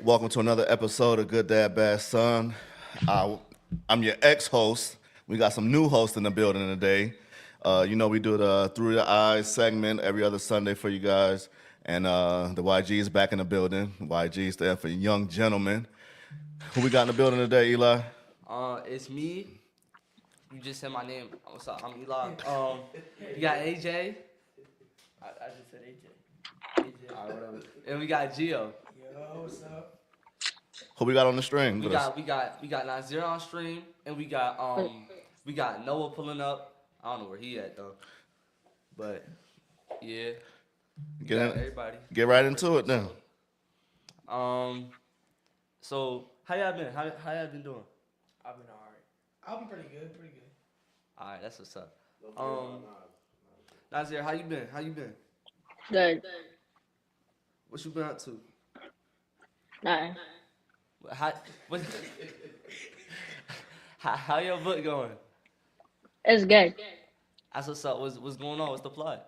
Welcome to another episode of Good Dad Bad Son. Uh, I'm your ex-host. We got some new hosts in the building today. We do the Through the Eyes segment every other Sunday for you guys. And the YG is back in the building. YG stands for Young Gentlemen. Who we got in the building today, Eli? It's me. You just said my name. What's up? I'm Eli. You got AJ. I just said AJ. All right, whatever. And we got Gio. Yo, what's up? Who we got on the string We with us? got Nazir on stream, and we got Noah pulling up. I don't know where he at though, but yeah, we Get got in, everybody. get right into it then. So how y'all been? How y'all been doing? I've been alright. I've been pretty good. All right, that's what's up. Nazir, how you been? Good. What you been up to? Nothing. How what? how your book going? It's good. That's what's up. What's going on? What's the plot?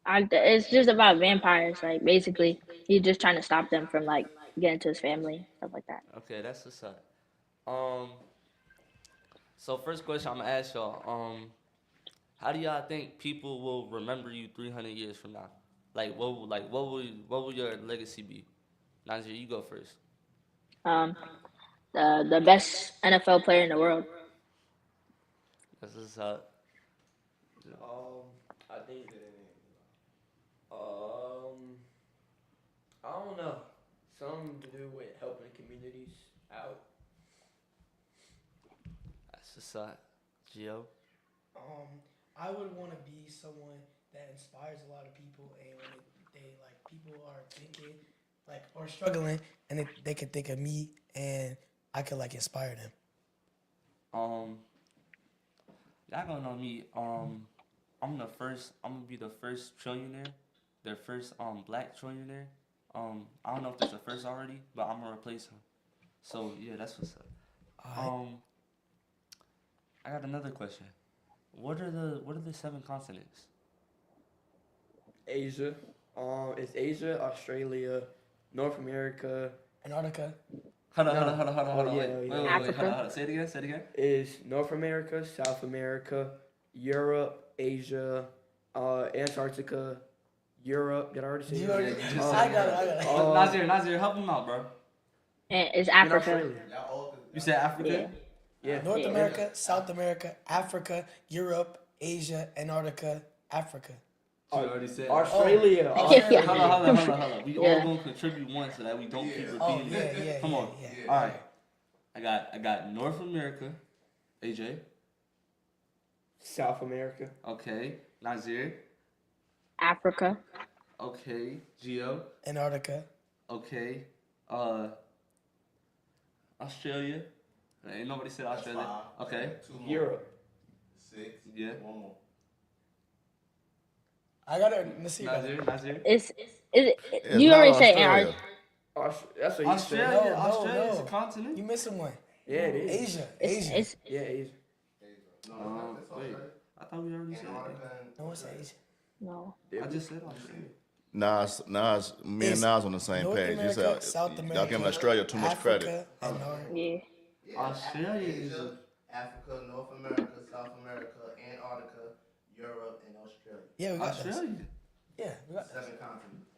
It's just about vampires. Like basically, he's just trying to stop them from like getting to his family, stuff like that. Okay, that's what's up. So first question I'm gonna ask y'all. How do y'all think people will remember you 300 years from now? What will your legacy be? Nazir, you go first. Um, the best NFL player in the world. That's what's up. I think. I don't know. Something to do with helping communities out. That's what's up. Gio. I would want to be someone that inspires a lot of people, and when they like people are thinking like or struggling, and they can think of me, and I could like inspire them. Y'all gonna know me. I'm gonna be the first trillionaire, the first black trillionaire. I don't know if there's a first already, but I'm gonna replace him. So yeah, that's what's up. I got another question. What are the seven continents? Asia. It's Asia, Australia, North America. Antarctica Hold on. yeah, Wait, yeah. Africa. hold on. Say it again. Is North America, South America, Europe, Asia, Antarctica, Europe. Did I already say You that? already- just I got it. Nazir, help him out, bro. And it's In Africa. Australia. You said Africa? Yeah. North Yeah. America, South America, Africa, Europe, Asia, Antarctica, Africa. You already said. Australia. Yeah. Australia. Hold on. We Yeah. all gonna contribute one so that we don't keep repeating it. Yeah. Come on. Yeah. All right. I got North America, AJ. South America. Okay, Nazir. Africa. Okay, Gio. Antarctica. Okay, Australia. Ain't nobody said Australia. Okay, Europe. yeah. I got it. Let's see. Nazir. It's You not already said Australia. That's what you said. Australia. No, Australia is a no. continent. You missing one. Yeah, it is. Asia. It's Yeah, Asia. Wait, I thought we already said that. No, it's Asia. no. I just said Australia. Me and It's Nas on the same North page. America, South Y'all America, giving Australia too much Africa, credit. and North. Yeah. Australia is a. Africa, North America, South America, Antarctica, Europe, and Australia. Yeah, we got this. Australia. Yeah, we got this. 7 continents.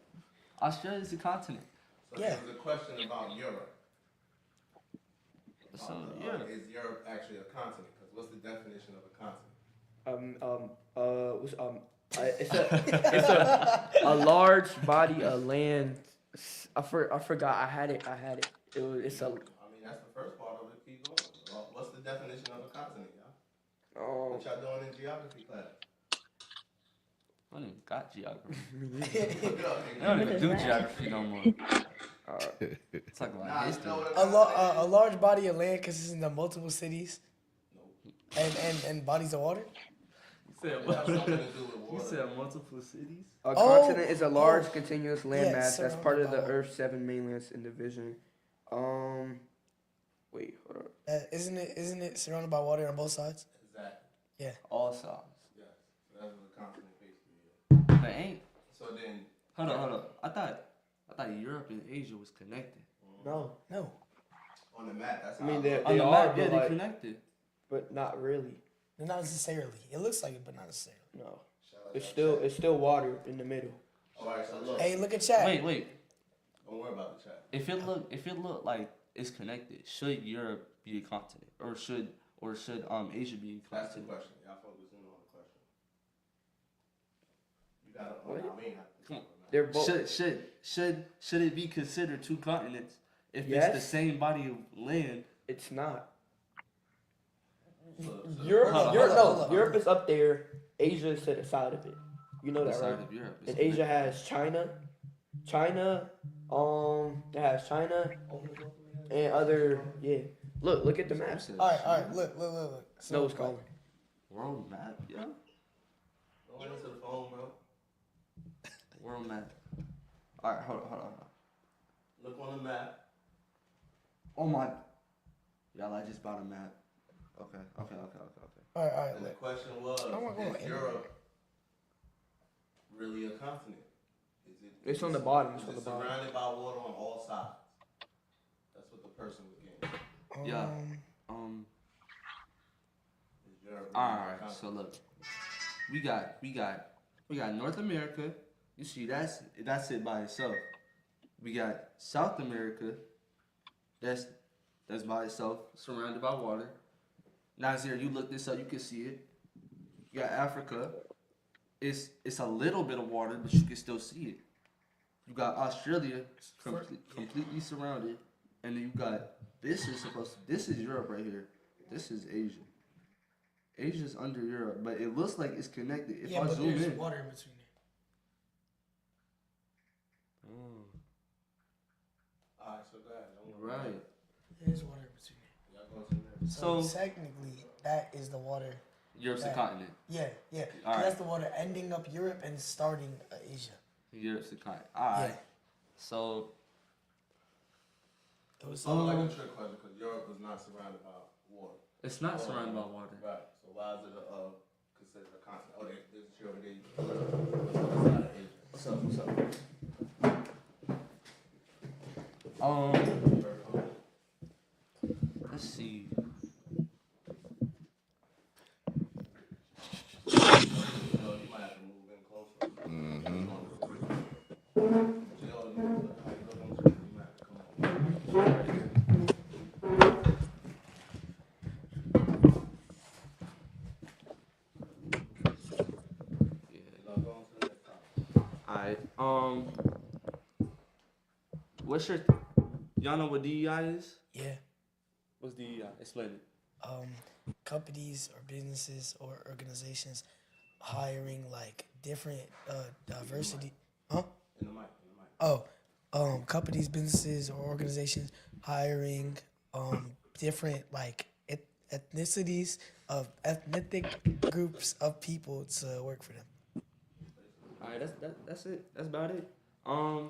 Australia is a continent. So Yeah. there was a question about Europe. So, yeah. Is Europe actually a continent? Because what's the definition of a continent? It's a large body of land. I forgot. I had it. It's a. I mean, that's the first part of it. Keep going. What's the definition of a continent, y'all? What y'all doing in geography class? I don't even got geography. I don't even do geography no more. Talk about history. A large body of land consisting of multiple cities and bodies of water. You said multiple cities? A Oh, continent is a large oh. continuous Yeah, landmass that's surrounded part of the by- Earth's 7 mainlands in division. Wait, hold up. Isn't it surrounded by water on both sides? Exactly. All sides. Yes. So that's what a continent basically is. But ain't. So then. Hold on. I thought thought Europe and Asia was connected. No. No, On the map, that's I mean, how they I look. On the are, map, but yeah, they like, connected. but not really. not necessarily. It looks like it, but not necessarily. No. Shout out It's to chat. still water in the middle. Alright, so look. Hey, look at chat. Wait. Don't worry about the chat. If it look like it's connected, should Europe be a continent, or should Asia be a That's the continent? question. Y'all focus in on the question. You gotta. What? I mean, have to Come on. They're both. Should it be considered two continents if Yes. it's the same body of land? It's not. So Europe. Hold on, Europe. hold on, No. hold on. Europe is up there. Asia is to the side of it. You know The that, side right? of Europe. is And Asia connected. has China. It has China and other. Yeah. Look at the map. All right. Look. Snow is calling. World map, yeah. Don't answer the phone, bro. World map. All right, hold on. Look on the map. Oh my. Y'all, I just bought a map. Okay. All right. And the Look. question was, Oh my God. is Europe really a continent? Is it? It's on the bottom. Is It's on it the bottom. surrounded by water on all sides? That's what the person was getting. Yeah. Is Europe really All a right. continent? So look, we got North America. You see, that's it by itself. We got South America. That's by itself, surrounded by water. Nazir, you look this up, you can see it. You got Africa. It's a little bit of water, but you can still see it. You got Australia, completely surrounded, and then you got this is Europe right here. This is Asia. Asia's under Europe, but it looks like it's connected. If Yeah, I but zoom there's in, water in between there. Alright, so go ahead. Don't worry. right. There's water in between there. Y'all go to the next. So, So- technically, that is the water. Europe's a Right. continent. Yeah. All right. That's the water ending up Europe and starting Asia. Europe's a continent. All right. Yeah. So It was Sounds like a trick question because Europe is not surrounded by water. it's not surrounded by water. Right. So why is it considered a continent? Oh, there's a tree over there. It's not Asia. What's up? Let's see. You might have to move in closer. Mm-hmm. Alright. What's your? Y'all know what DEI is? Yeah. What's DEI? Explain it. Companies or businesses or organizations hiring like different diversity. Huh? In the mic. Companies, businesses, or organizations hiring different like ethnicities of ethnic groups of people to work for them. Alright, that's it. That's about it. How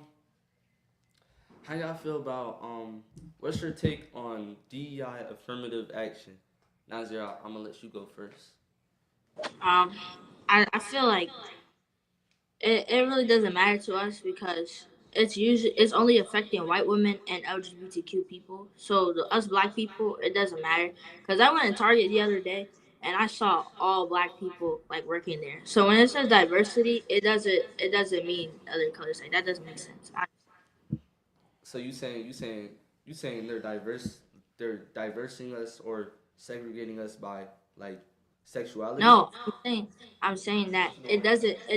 y'all feel about what's your take on DEI affirmative action? Nazir, I'm gonna let you go first. I feel like it really doesn't matter to us because it's only affecting white women and LGBTQ people. So us black people, it doesn't matter. Cause I went to Target the other day and I saw all black people like working there. So when it says diversity, it doesn't mean other colors. Like that doesn't make sense. So you saying they're diversing us or segregating us by like sexuality? No, I'm saying that it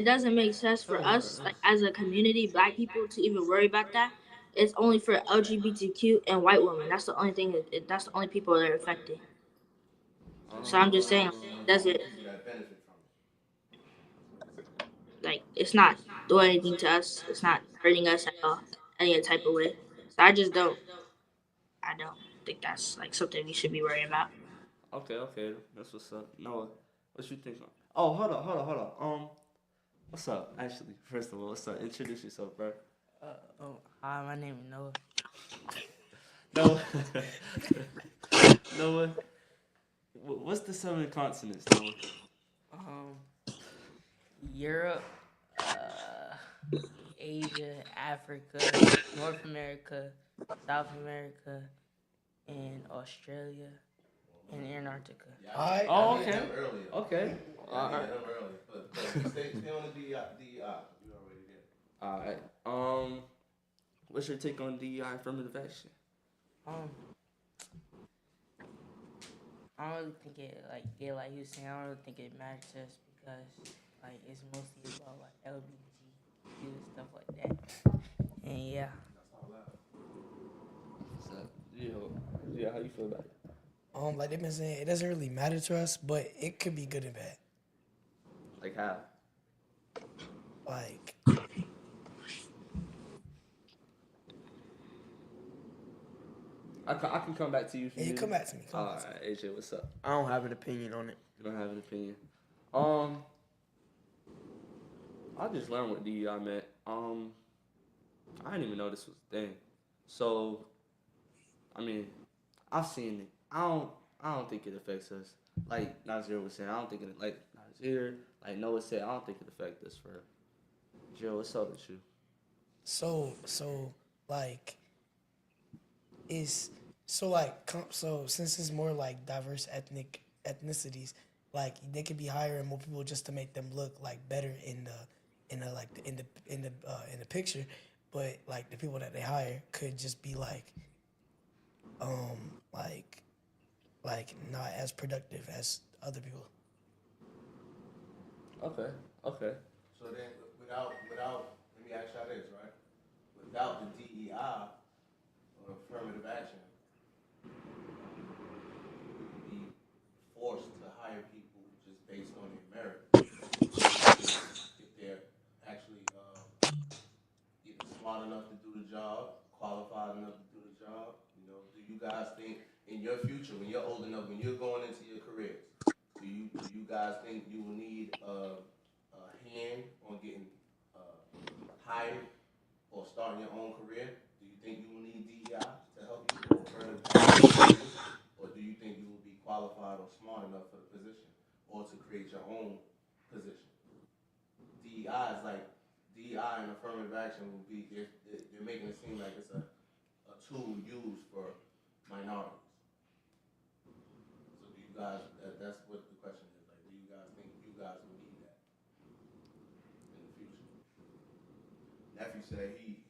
doesn't make sense for us like as a community, black people, to even worry about that. It's only for LGBTQ and white women. That's the only thing. That's the only people that are affected. So I'm just saying, does it You got benefit from it. like it's not doing anything to us? It's not hurting us at all, any type of way. So I don't think that's like something we should be worrying about. Okay, that's what's up. Noah, what you think? Oh, hold on. What's up? Actually, first of all, what's up? Introduce yourself, bro. Hi, my name is Noah. Noah. Noah. What's the 7 continents, Noah? Europe, Asia, Africa, North America, South America, and Australia, and Antarctica. Alright. Oh, Needed okay. him earlier. Okay. I needed him earlier. But stay on the DEI. You already did. All right. What's your take on DEI affirmative action? Um, I don't really think it like you was saying. I don't really think it matters to us because like it's mostly about like LGBTQ and stuff like that. And yeah. So, yeah, how you feel about it? Like they've been saying, it doesn't really matter to us, but it could be good and bad. Like how? Like, I can come back to you. yeah, come back to me. Come All back to me. right, AJ, what's up? I don't have an opinion on it. You don't have an opinion. I just learned what DEI meant. I didn't even know this was a thing. So, I mean, I've seen it. I don't think it affects us. Like Nazir was saying, I don't think it like Nazir, like Noah said, I don't think it affects us for Jill, what's up with you? So like, so since it's more like diverse ethnicities, like they could be hiring more people just to make them look like better in the picture, but like the people that they hire could just be like not as productive as other people. Okay. So then, without, let me ask y'all this, right? Without the DEI or affirmative action, we would be forced to hire people just based on their merit. If they're actually either smart enough to do the job, qualified enough to do the job. You know, do you guys think in your future, when you're old enough, when you're going into your careers, do you guys think you will need a hand on getting hired or starting your own career? Do you think you will need DEI to help you or further or do you think you will be qualified or smart enough for the position or to create your own position? DEI is like DEI and affirmative action will be they're making it seem like it's a tool used for minorities. So do you guys that's what the question is, like do you guys think you guys will need that in the future? Nephew said he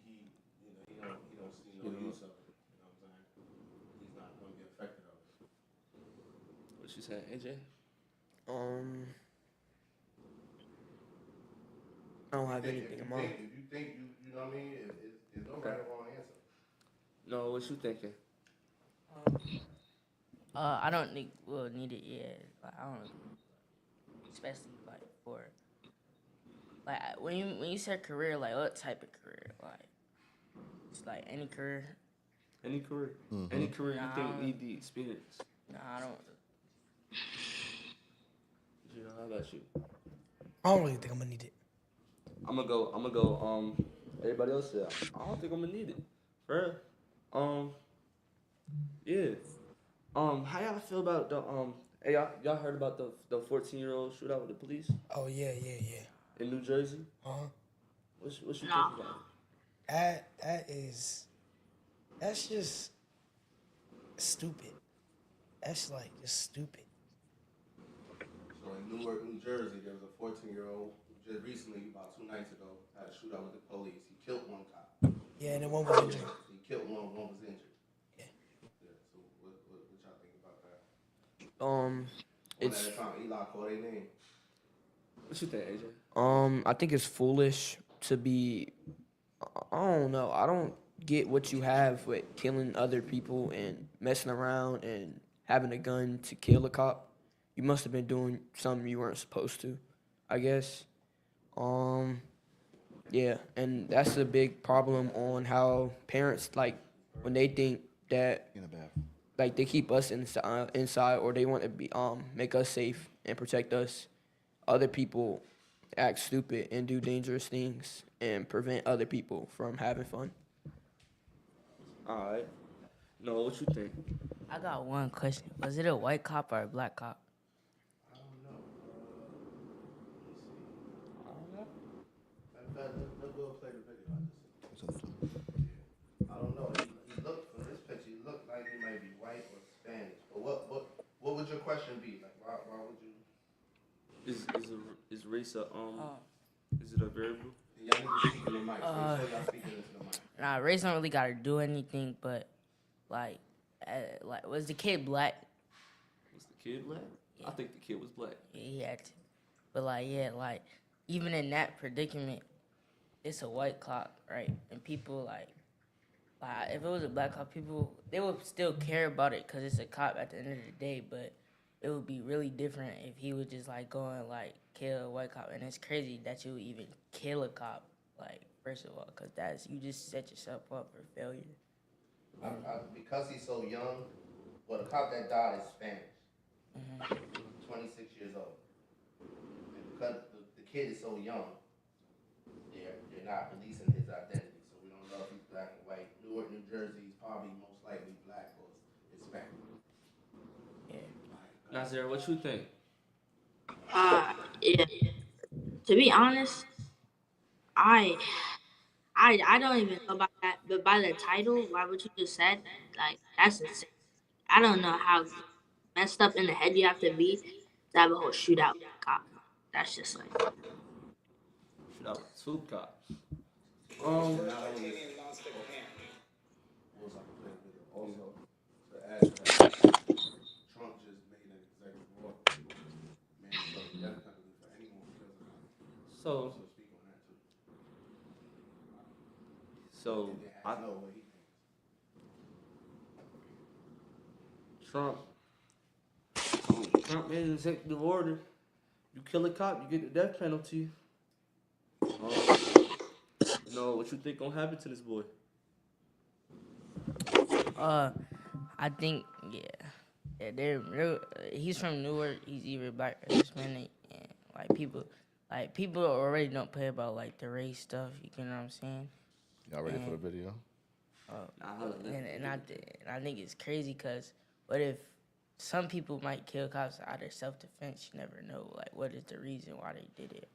don't see no use of it. You know what I'm saying? He's not going to be affected of it. What you saying, AJ? I don't have anything in mind. If you think you know what I mean, it's no right or wrong answer. No, what you thinking? I don't think we'll need it yet. Like I don't, especially like for like when you said career, like what type of career? Like it's like any career. Any career? Mm-hmm. Any career you Nah, think need the experience? No, I don't. Jill, how about you? I don't really think I'm gonna need it. I'm gonna go. Everybody else said I don't think I'm gonna need it. For real. Yeah. How y'all feel about the Hey, y'all heard about the 14-year-old shootout with the police Oh yeah. in New Jersey? What you think Nah. about it? That's just stupid. That's like just stupid. So in Newark, New Jersey, there was a 14-year-old who just recently, about 2 nights ago, had a shootout with the police. He killed one cop. Yeah, and then one was injured. He killed one was injured. Yeah. So what y'all think about that? Um, One it's at a time. Eli, call their name. What you think, AJ? I think it's foolish to be. I don't know. I don't get what you have with killing other people and messing around and having a gun to kill a cop. You must have been doing something you weren't supposed to, I guess. Yeah, and that's a big problem on how parents like when they think that In the bathroom. like they keep us inside or they want to be make us safe and protect us. Other people act stupid and do dangerous things and prevent other people from having fun. All right. No, what you think? I got one question. Was it a white cop or a black cop? I don't know. Let me see. I don't know. Matter of fact, let's go play the video. race is it a variable? Y'all need to speak in the mic. Make sure y'all speaking into the mic. Nah, race don't really gotta do anything, but like was the kid black? Was the kid black? I think the kid was black. Yeah, he had to. But like, yeah, like even in that predicament, it's a white cop, right? And people like if it was a black cop, people they would still care about it because it's a cop at the end of the day. But it would be really different if he was just like going like kill a white cop. And it's crazy that you would even kill a cop. Like first of all, because you just set yourself up for failure. Because he's so young, well, the cop that died is Spanish. 26 years old. And because the kid is so young, they're not releasing his identity. So we don't know if he's black and white. Newark, New Jersey, he's probably most likely black or Hispanic. Yeah. Nazir, what you think? Yeah. To be honest, I don't even know about that, but by the title, by what you just said, like that's insane. I don't know how messed up in the head you have to be to have a whole shootout with a cop. That's just like Shoot out two cops. Also, to add to that, Trump just made an executive order mandatory death penalty for anyone who kills a cop. So Speak on that too. I know what he thinks. Trump made an executive order. You kill a cop, you get the death penalty. What you think gonna happen to this boy? I think they're real. He's from Newark. He's either black or Hispanic, and people already don't play about like the race stuff. You know what I'm saying? Y'all ready for the video? And I think it's crazy because what if some people might kill cops out of self-defense? You never know. Like, what is the reason why they did it?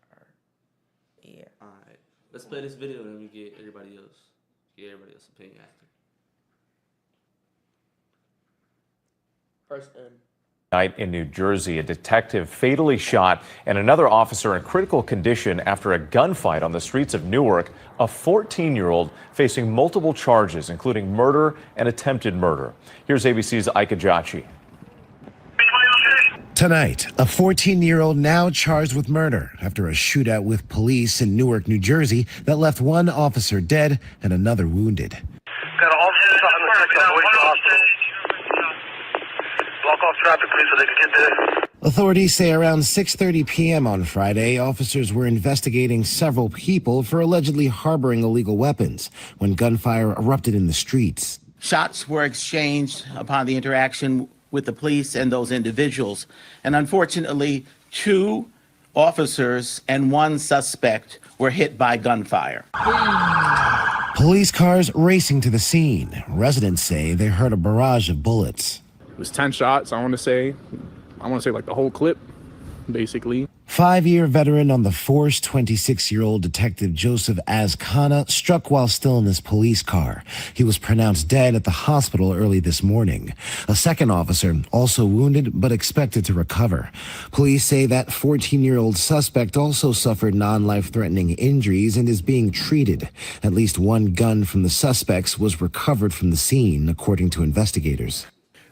All right, let's play this video and then we get everybody else's opinion after. First, Night in New Jersey, a detective fatally shot and another officer in critical condition after a gunfight on the streets of Newark. A 14-year-old facing multiple charges, including murder and attempted murder. Here's ABC's Ike Ajachi. Tonight, a 14-year-old now charged with murder after a shootout with police in Newark, New Jersey that left one officer dead and another wounded. Got an officer shot in the section on the way to the hospital. Block off traffic, please, so they can get there. Authorities say around 6:30 p.m. on Friday, officers were investigating several people for allegedly harboring illegal weapons when gunfire erupted in the streets. Shots were exchanged upon the interaction with the police and those individuals. And unfortunately, 2 officers and 1 suspect were hit by gunfire. Police cars racing to the scene. Residents say they heard a barrage of bullets. It was 10 shots, I want to say like the whole clip, basically. 5-year veteran on the force, 26-year-old Detective Joseph Azcana struck while still in his police car. He was pronounced dead at the hospital early this morning. A second officer, also wounded but expected to recover. Police say that 14-year-old suspect also suffered non-life-threatening injuries and is being treated. At least 1 gun from the suspects was recovered from the scene, according to investigators.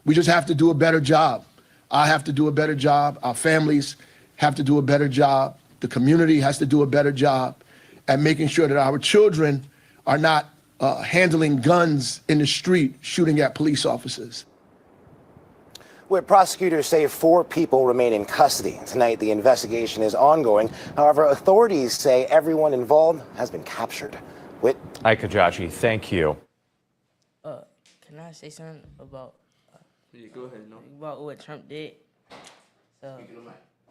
We just have to do a better job. I have to do a better job. Our families have to do a better job. The community has to do a better job at making sure that our children are not handling guns in the street, shooting at police officers. Where prosecutors say 4 people remain in custody. Tonight, the investigation is ongoing. However, authorities say everyone involved has been captured. Ike Ajachi, thank you. Can I say something about Yeah, go ahead. No. about what Trump did?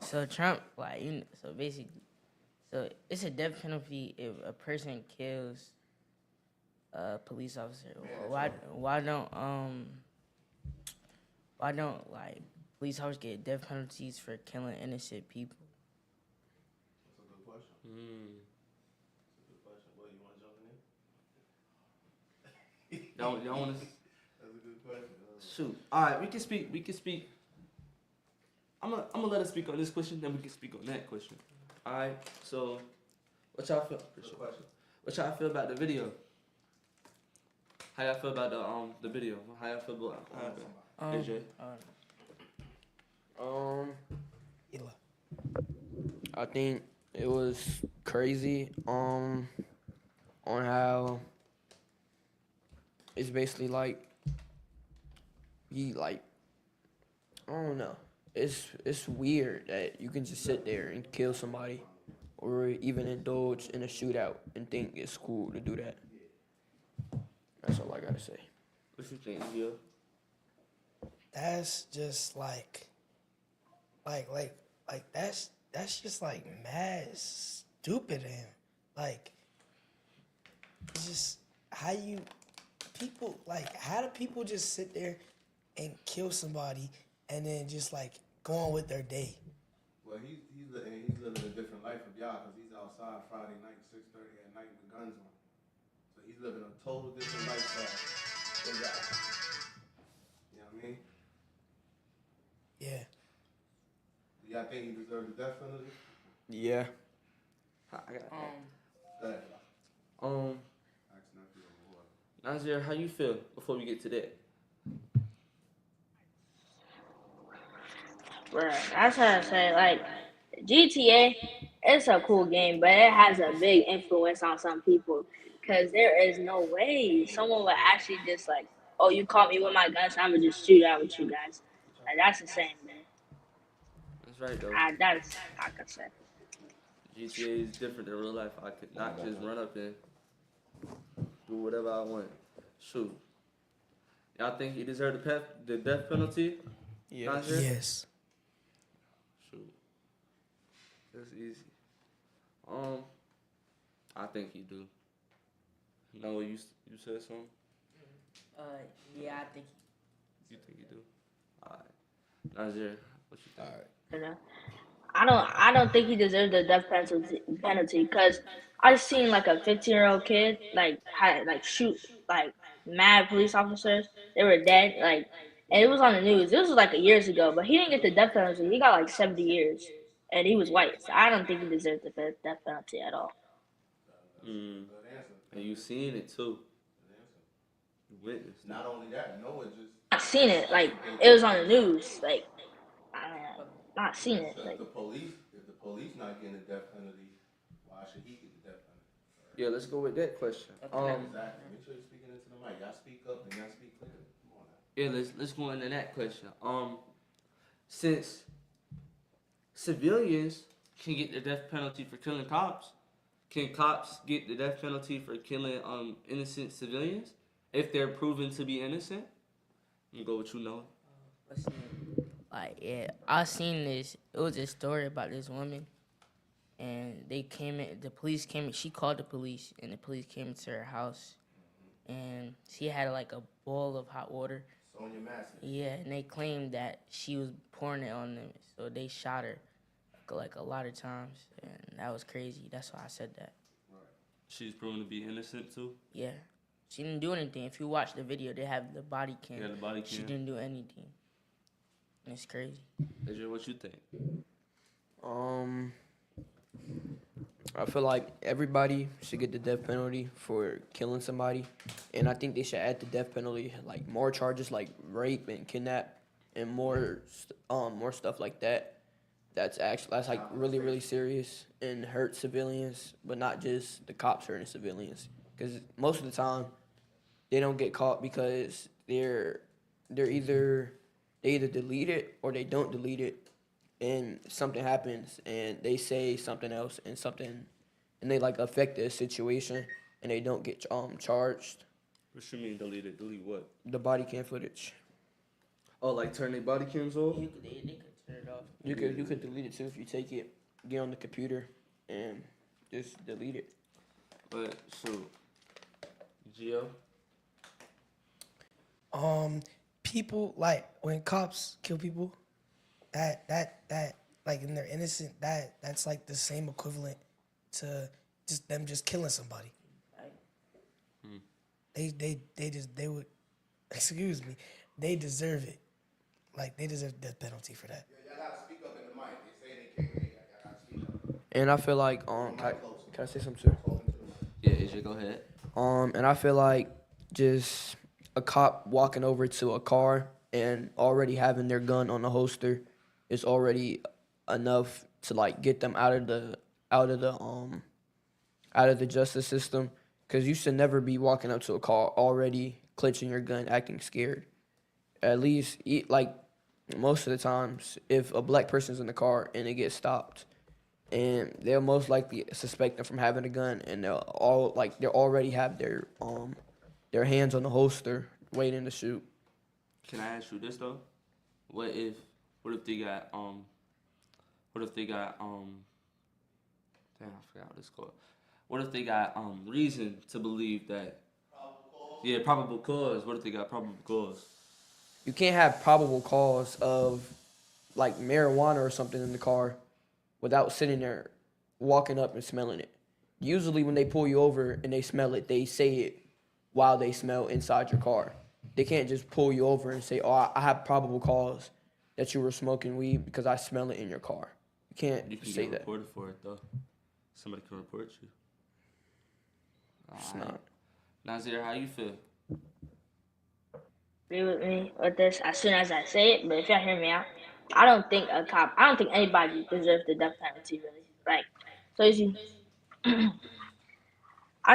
So Trump, so basically, so it's a death penalty if a person kills a police officer. Why don't like police officers get death penalties for killing innocent people? That's a good question. That's a good question. What, you want to jump in? Y'all want to? That's a good question. Shoot. All right, we can speak. I'm gonna let us speak on this question, then we can speak on that question. Alright, so what y'all feel? What y'all feel about the video? How y'all feel about the video? How y'all feel about what happened? AJ? Ela. I think it was crazy. On how it's basically like he like I don't know. It's weird that you can just sit there and kill somebody, or even indulge in a shootout and think it's cool to do that. That's all I gotta say. What you think, Gio? That's just like that's just like mad stupid of him. Like, it's just how you people like how do people just sit there and kill somebody and then just like go on with their day? Well, he's living a different life of y'all because he's outside Friday night, 6:30 at night with guns on. So he's living a total different lifestyle than y'all. You know what I mean? Yeah. Do y'all think he deserved the death penalty? Yeah. I got Go ahead. Ask nephew or whoever. Nazir, how you feel before we get to that? Bruh, that's how I say, like, GTA, it's a cool game, but it has a big influence on some people. Because there is no way someone would actually just, like, oh, you caught me with my gun, so I'm going to just shoot out with you guys. Like, that's insane, man. That's right though. That's, like I said. GTA is different than real life. I could not just run up and do whatever I want. Shoot. Y'all think he deserved the death penalty? Yeah. Nazir? Yes. Shoot. That's easy. I think he do. Noah, you said something? Yeah, I think. You think he do? Alright. Nazir, what you think? You know? I don't think he deserved the death penalty because I seen like a 15-year-old kid like shoot like mad police officers. They were dead and it was on the news. This was like years ago, but he didn't get the death penalty. He got like 70 years, and he was white. So I don't think he deserved the death penalty at all. And you seen it too. You witnessed. Not only that, Noah just. I seen it like it was on the news. Like I not seen it. So Like if the police not getting the death penalty, why should he get the death penalty? Yeah, let's go with that question. Exactly. Make sure you're speaking into the mic. Y'all speak up and y'all speak clearly. Come on now. Yeah, let's go into that question. Since civilians can get the death penalty for killing cops, can cops get the death penalty for killing innocent civilians if they're proven to be innocent? You go with you, Noah. Like, yeah, I seen this. It was a story about this woman, and they came in. The police came in. She called the police, and the police came into her house, and she had like a bowl of hot water. Sonia Massey. Yeah, and they claimed that she was pouring it on them, so they shot her like a lot of times, and that was crazy. That's why I said that. She's proven to be innocent too. Yeah, she didn't do anything. If you watch the video, they have the body cam. Yeah, the body cam. She didn't do anything. It's crazy. AJ, what you think? I feel like everybody should get the death penalty for killing somebody, and I think they should add the death penalty like more charges like rape and kidnap, and more stuff like that. That's like really serious and hurt civilians, but not just the cops hurting civilians. Because most of the time, they don't get caught because they either delete it or they don't delete it, and something happens and they say something else and they like affect the situation and they don't get charged. What you mean delete it? Delete what? The body cam footage. Oh, like turn their body cams off? They could turn it off. You could delete it too if you take it, get on the computer, and just delete it. But shoot, Gio. People like when cops kill people, that like and they're innocent. That's like the same equivalent to just them just killing somebody. They would, excuse me, they deserve it. Like they deserve death penalty for that. Y'all gotta speak up in the mic. They say they can't hear y'all. Y'all gotta speak up. And I feel like can I say something too? Yeah, AJ, go ahead. And I feel like just a cop walking over to a car and already having their gun on the holster is already enough to like get them out of the out of the justice system. Because you should never be walking up to a car already clenching your gun, acting scared. At least, like most of the times, if a black person's in the car and it gets stopped, and they'll most likely suspect them from having a gun, and they already have their hands on the holster waiting to shoot. Can I ask you this though? What if they got what if they got damn, I forgot what it's called. What if they got reason to believe that? Yeah, probable cause. What if they got probable cause? You can't have probable cause of like marijuana or something in the car without sitting there walking up and smelling it. Usually when they pull you over and they smell it, they say it while they smell inside your car. They can't just pull you over and say, "Oh, I have probable cause that you were smoking weed because I smell it in your car." You can't You can say get that. reported for it though. Somebody can report you. It's Alright. not. Nazir, how you feel? Agree with me with this as soon as I say it, but if y'all hear me out, I don't think anybody deserves the death penalty really. Like, so you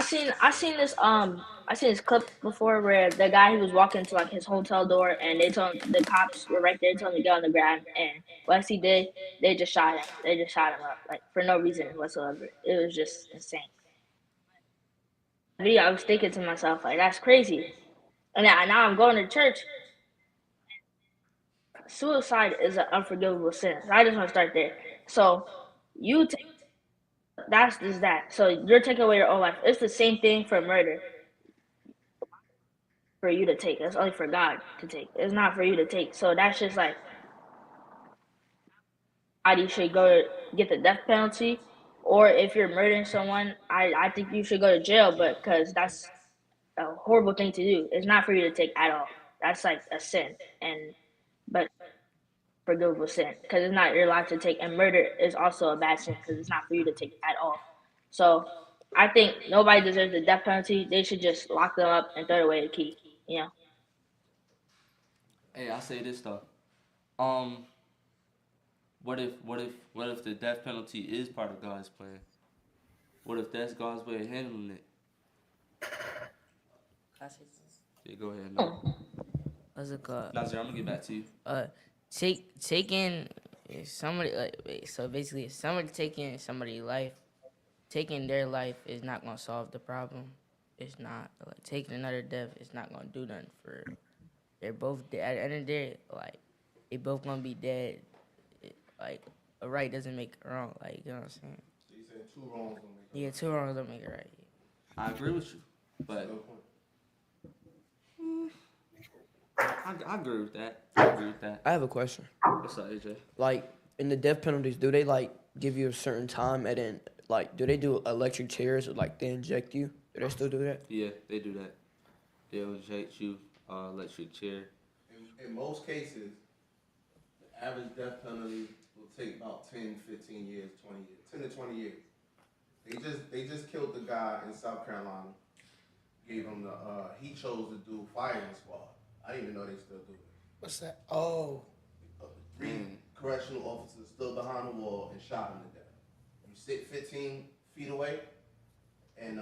see, I seen this clip before where the guy, he was walking to like his hotel door and the cops were right there telling him to get on the ground, and what he did, they just shot him. They just shot him up like for no reason whatsoever. It was just insane. I was thinking to myself like that's crazy. And now I'm going to church. Suicide is an unforgivable sin. So I just want to start there. So you take that's just that. So you're taking away your own life. It's the same thing for murder. For you to take. It's only for God to take. It's not for you to take. So that's just like body should go get the death penalty, or if you're murdering someone, I think you should go to jail. But because that's a horrible thing to do. It's not for you to take at all. That's like a sin, and but forgivable sin because it's not your life to take, and murder is also a bad sin because it's not for you to take at all. So I think nobody deserves the death penalty. They should just lock them up and throw away the key. You know. Hey, I say this though. Um, what if the death penalty is part of God's plan? What if that's God's way of handling it? Yeah, go ahead. Man. What's it called? Nazir, I'm gonna get back to you. Taking somebody so basically if somebody taking somebody's life, taking their life is not gonna solve the problem. It's not like taking another death is not gonna do nothing for. They're both dead. At the end of the day, like they both gonna be dead. Like a right doesn't make it wrong. Like you know what I'm saying? So you said two wrongs don't make a Yeah, two wrongs don't make it right. I agree with you, but I agree with that. I agree with that. I have a question. What's up, AJ? Like in the death penalties, do they like give you a certain time and then like do they do electric chairs or like they inject you? Do they still do that? Yeah, they do that. They'll inject you, electric chair. In most cases, the average death penalty will take about 10, 15 years, 20 years, 10 to 20 years. They just killed the guy in South Carolina. Gave him he chose to do firing squad. I didn't even know they still do it. What's that? Oh. 3 correctional officers stood behind the wall and shot him to death. You sit 15 feet away, and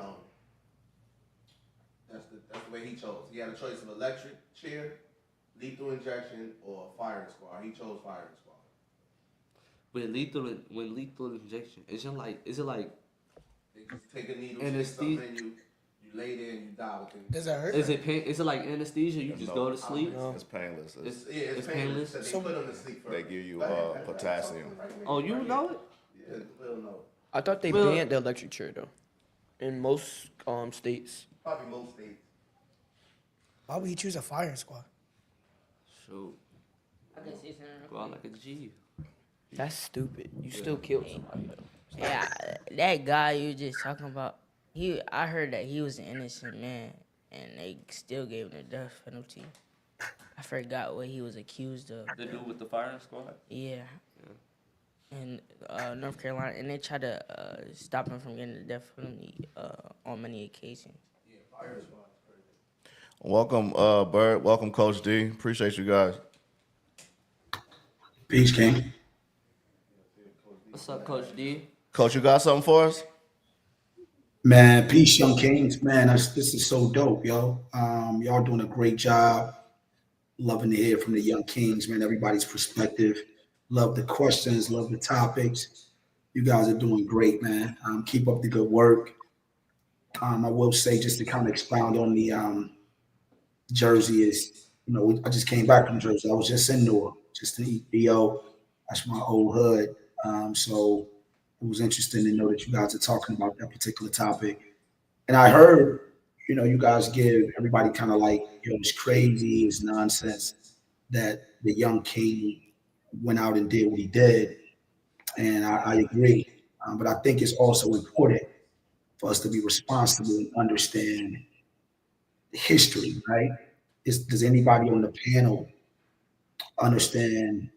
that's the way he chose. He had a choice of electric chair, lethal injection, or firing squad. He chose firing squad. When lethal injection, is it like They just take a needle, stick something in you, you lay there and you die within. Does that hurt? Is it pain? Is it like anesthesia? You just go to sleep. It's painless. It's painless. They put them to sleep first. They give you potassium. Oh, you know it? Yeah, Will know. I thought they banned the electric chair though. In most states. Probably most states. Why would you choose a firing squad? Shoot. I can say something. Go out like a G. That's stupid. You still killed somebody though. Yeah, that guy you just talking about. I heard that he was an innocent man, and they still gave him the death penalty. I forgot what he was accused of. The dude with the firing squad? Yeah. in North Carolina, and they try to stop him from getting the death penalty on many occasions. Welcome, Bert. Welcome, Coach D. Appreciate you guys. Peace, King. What's up, Coach D? Coach, you got something for us? Man, peace, young kings. Man, this is so dope, yo. Y'all doing a great job. Loving to hear from the young kings, man. Everybody's perspective. Love the questions. Love the topics. You guys are doing great, man. Keep up the good work. I will say, just to kind of expound on the Jersey is, I just came back from Jersey. I was just in Newark, just in EPO. That's my old hood. So it was interesting to know that you guys are talking about that particular topic. And I heard, you guys give everybody kind of like, it's crazy, it's nonsense that the young king went out and did what he did. And I agree. But I think it's also important for us to be responsible and understand history, right? Does anybody on the panel understand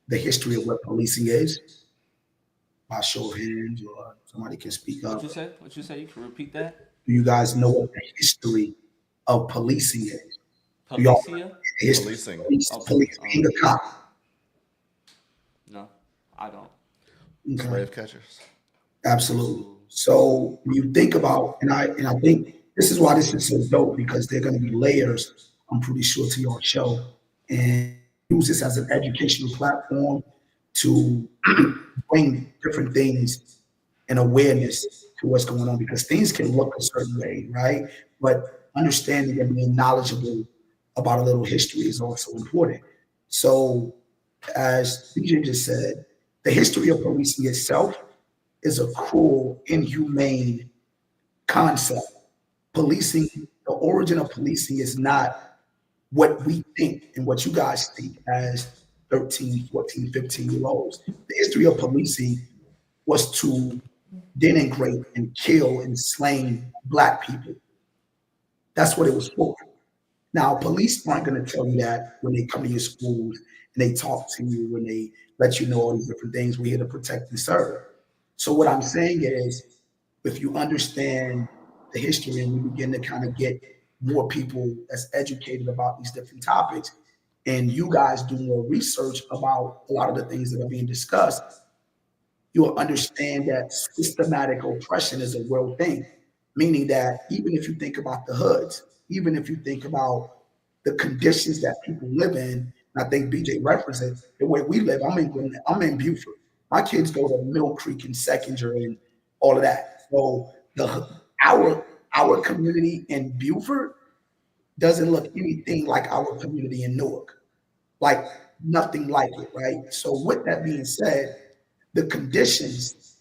the history of what policing is? By show of hands, or somebody can speak What up. you say? What you say? You can repeat that? Do you guys know what the history of policing is? Do y'all know Policia? the history Policing. of police, Okay. police being a cop? No, I don't. Okay. Slave catchers. Absolutely. So when you think about, and I think this is why this is so dope, because there are going to be layers, I'm pretty sure, to your show, and use this as an educational platform to bring different things and awareness to what's going on, because things can look a certain way, right? But understanding and being knowledgeable about a little history is also important. So, as BJ just said, the history of policing itself is a cruel, inhumane concept. Policing, the origin of policing is not what we think and what you guys think as 13, 14, 15-year-olds. The history of policing was to denigrate and kill and slay Black people. That's what it was for. Now, police aren't going to tell you that when they come to your schools and they talk to you, when they let you know all these different things. We're here to protect and serve. So what I'm saying is, if you understand the history and we begin to kind of get more people that's educated about these different topics, and you guys do more research about a lot of the things that are being discussed, you'll understand that systematic oppression is a real thing. Meaning that even if you think about the hoods, even if you think about the conditions that people live in, and I think BJ referenced it, the way we live, I'm in Beaufort. My kids go to Mill Creek and Seconder and all of that. So our community in Beaufort doesn't look anything like our community in Newark. Like nothing like it, right? So with that being said, the conditions,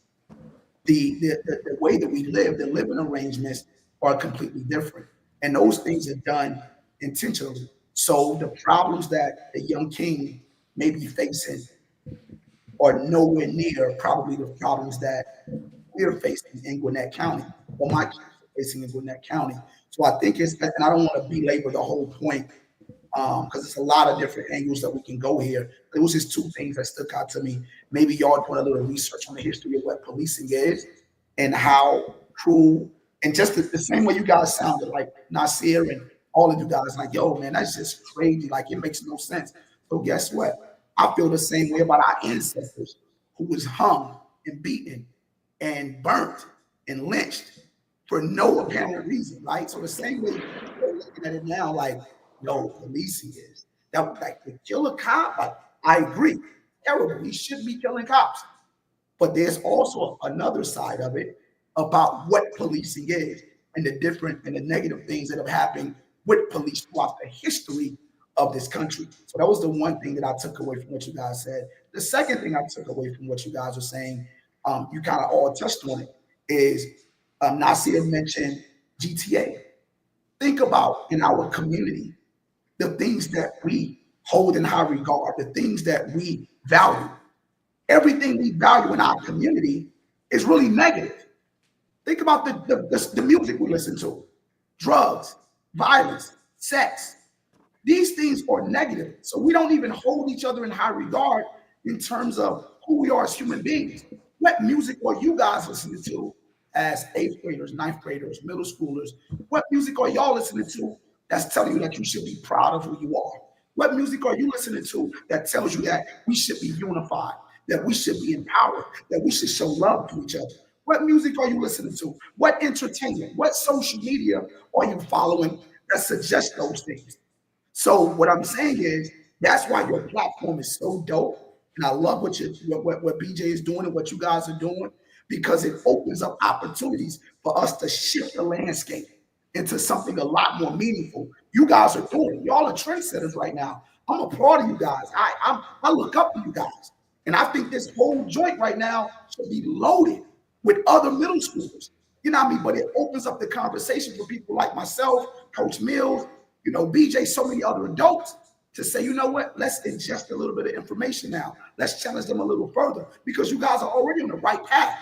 the way that we live, the living arrangements are completely different. And those things are done intentionally. So the problems that the young king may be facing are nowhere near probably the problems that we're facing in Gwinnett County, or my kids are facing in Gwinnett County. So I think and I don't want to belabor the whole point, because it's a lot of different angles that we can go here. It was just two things that stuck out to me. Maybe y'all doing a little research on the history of what policing is and how cruel, and just the same way you guys sounded, like Nasir and all of you guys, like, yo, man, that's just crazy. Like, it makes no sense. So guess what? I feel the same way about our ancestors who was hung and beaten and burnt and lynched for no apparent reason, right? So the same way we're looking at it now, like, yo, policing is that, like, to kill a cop, like, I agree, terrible. We shouldn't be killing cops. But there's also another side of it about what policing is and the different and the negative things that have happened with police throughout the history of this country. So that was the one thing that I took away from what you guys said. The second thing I took away from what you guys were saying, you kind of all touched on it, is Nasir mentioned GTA. Think about in our community the things that we hold in high regard, the things that we value. Everything we value in our community is really negative. Think about the music we listen to, drugs, violence, sex. These things are negative. So we don't even hold each other in high regard in terms of who we are as human beings. What music are you guys listening to as eighth graders, ninth graders, middle schoolers? What music are y'all listening to that's telling you that you should be proud of who you are? What music are you listening to that tells you that we should be unified, that we should be empowered, that we should show love to each other? What music are you listening to? What entertainment, what social media are you following that suggests those things? So what I'm saying is that's why your platform is so dope. And I love what BJ is doing and what you guys are doing, because it opens up opportunities for us to shift the landscape into something a lot more meaningful. You guys are doing it. Y'all are trendsetters right now. I'm applaud of you guys. I look up to you guys. And I think this whole joint right now should be loaded with other middle schoolers. You know what I mean? But it opens up the conversation for people like myself, Coach Mills, BJ, so many other adults to say, you know what, let's ingest a little bit of information now. Let's challenge them a little further, because you guys are already on the right path.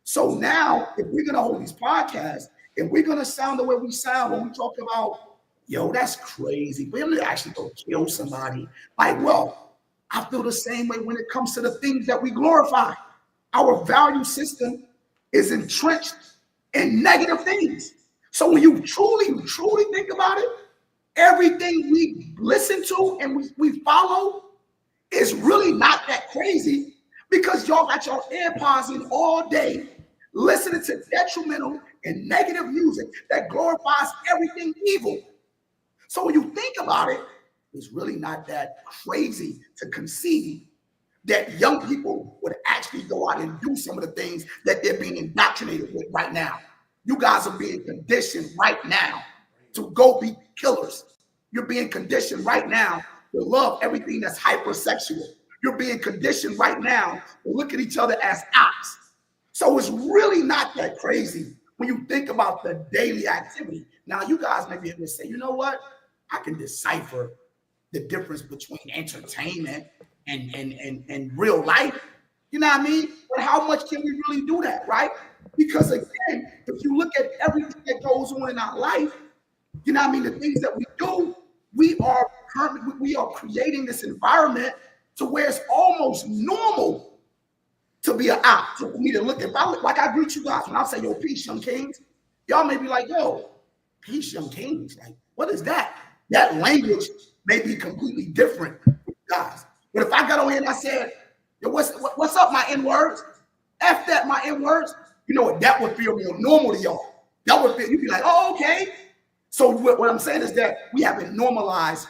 So now, if we're going to hold these podcasts and we're going to sound the way we sound when we talk about, yo, that's crazy, but I'm going to actually go kill somebody. Like, well, I feel the same way when it comes to the things that we glorify. Our value system is entrenched in negative things. So when you truly think about it, everything we listen to and we follow is really not that crazy, because y'all got your AirPods in all day listening to detrimental and negative music that glorifies everything evil. So when you think about it, it's really not that crazy to conceive that young people would actually go out and do some of the things that they're being indoctrinated with right now. You guys are being conditioned right now to go be killers. You're being conditioned right now to love everything that's hypersexual. You're being conditioned right now to look at each other as ops. So it's really not that crazy when you think about the daily activity. Now, you guys may be able to say, you know what? I can decipher the difference between entertainment and real life. You know what I mean? But how much can we really do that, right? Because again, if you look at everything that goes on in our life, you know what I mean, the things that we do, we are creating this environment to where it's almost normal to be an op. So for me to look, if I look like I greet you guys, when I say, yo, peace, young kings, y'all may be like, yo, peace, young kings. Like, what is that? That language may be completely different with you guys. But if I got on here and I said, yo, what's up, my N-words? F that, my N-words. You know what? That would feel more normal to y'all. That would feel, you'd be like, oh, okay. So what I'm saying is that we haven't normalized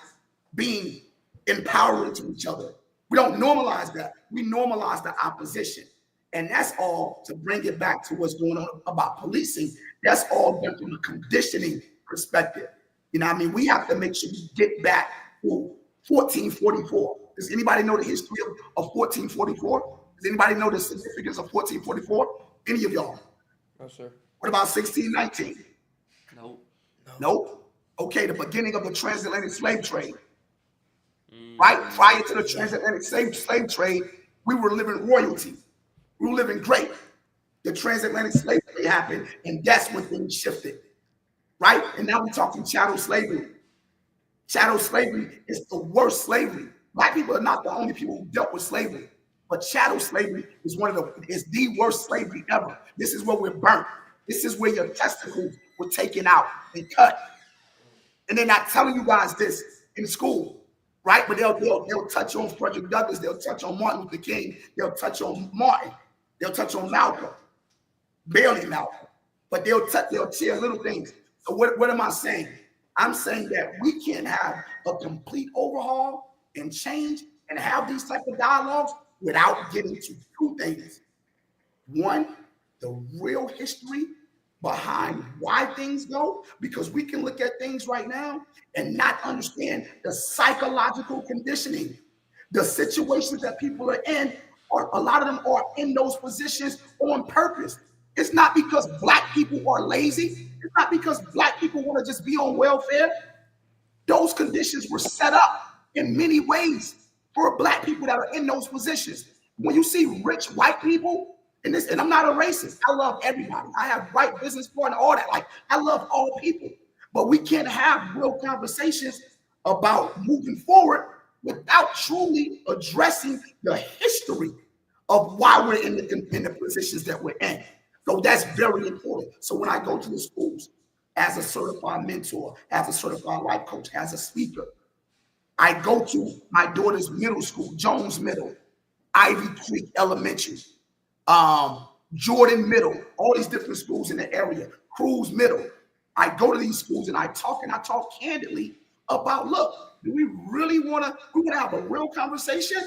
being empowering to each other. We don't normalize that. We normalize the opposition. And that's all to bring it back to what's going on about policing. That's all done from a conditioning perspective. You know what I mean? We have to make sure we get back to 1444. Does anybody know the history of 1444? Does anybody know the significance of 1444? Any of y'all? No, sir. What about 1619? Nope. Okay, the beginning of the transatlantic slave trade. Right? Prior to the transatlantic slave trade, we were living royalty. We were living great. The transatlantic slave trade happened, and that's when things shifted. Right? And now we're talking chattel slavery. Chattel slavery is the worst slavery. Black people are not the only people who dealt with slavery, but chattel slavery is the worst slavery ever. This is where we're burnt. This is where your testicles were taken out and cut. And they're not telling you guys this in school, right? But they'll touch on Frederick Douglass, they'll touch on Martin Luther King, they'll touch on Martin, they'll touch on Malcolm, barely Malcolm, but they'll share little things. So what am I saying? I'm saying that we can't have a complete overhaul and change and have these type of dialogues without getting to two things. One, the real history behind why things go, because we can look at things right now and not understand the psychological conditioning, the situations that people are in, or a lot of them are in those positions on purpose. It's not because Black people are lazy. It's not because Black people want to just be on welfare. Those conditions were set up in many ways for Black people that are in those positions. When you see rich white people, and I'm not a racist, I love everybody. I have white business partner, all that. Like, I love all people. But we can't have real conversations about moving forward without truly addressing the history of why we're in the positions that we're in. So that's very important. So when I go to the schools as a certified mentor, as a certified life coach, as a speaker, I go to my daughter's middle school, Jones Middle, Ivy Creek Elementary, Jordan Middle, all these different schools in the area, Cruz Middle. I go to these schools and I talk candidly about, look, do we really we want to have a real conversation?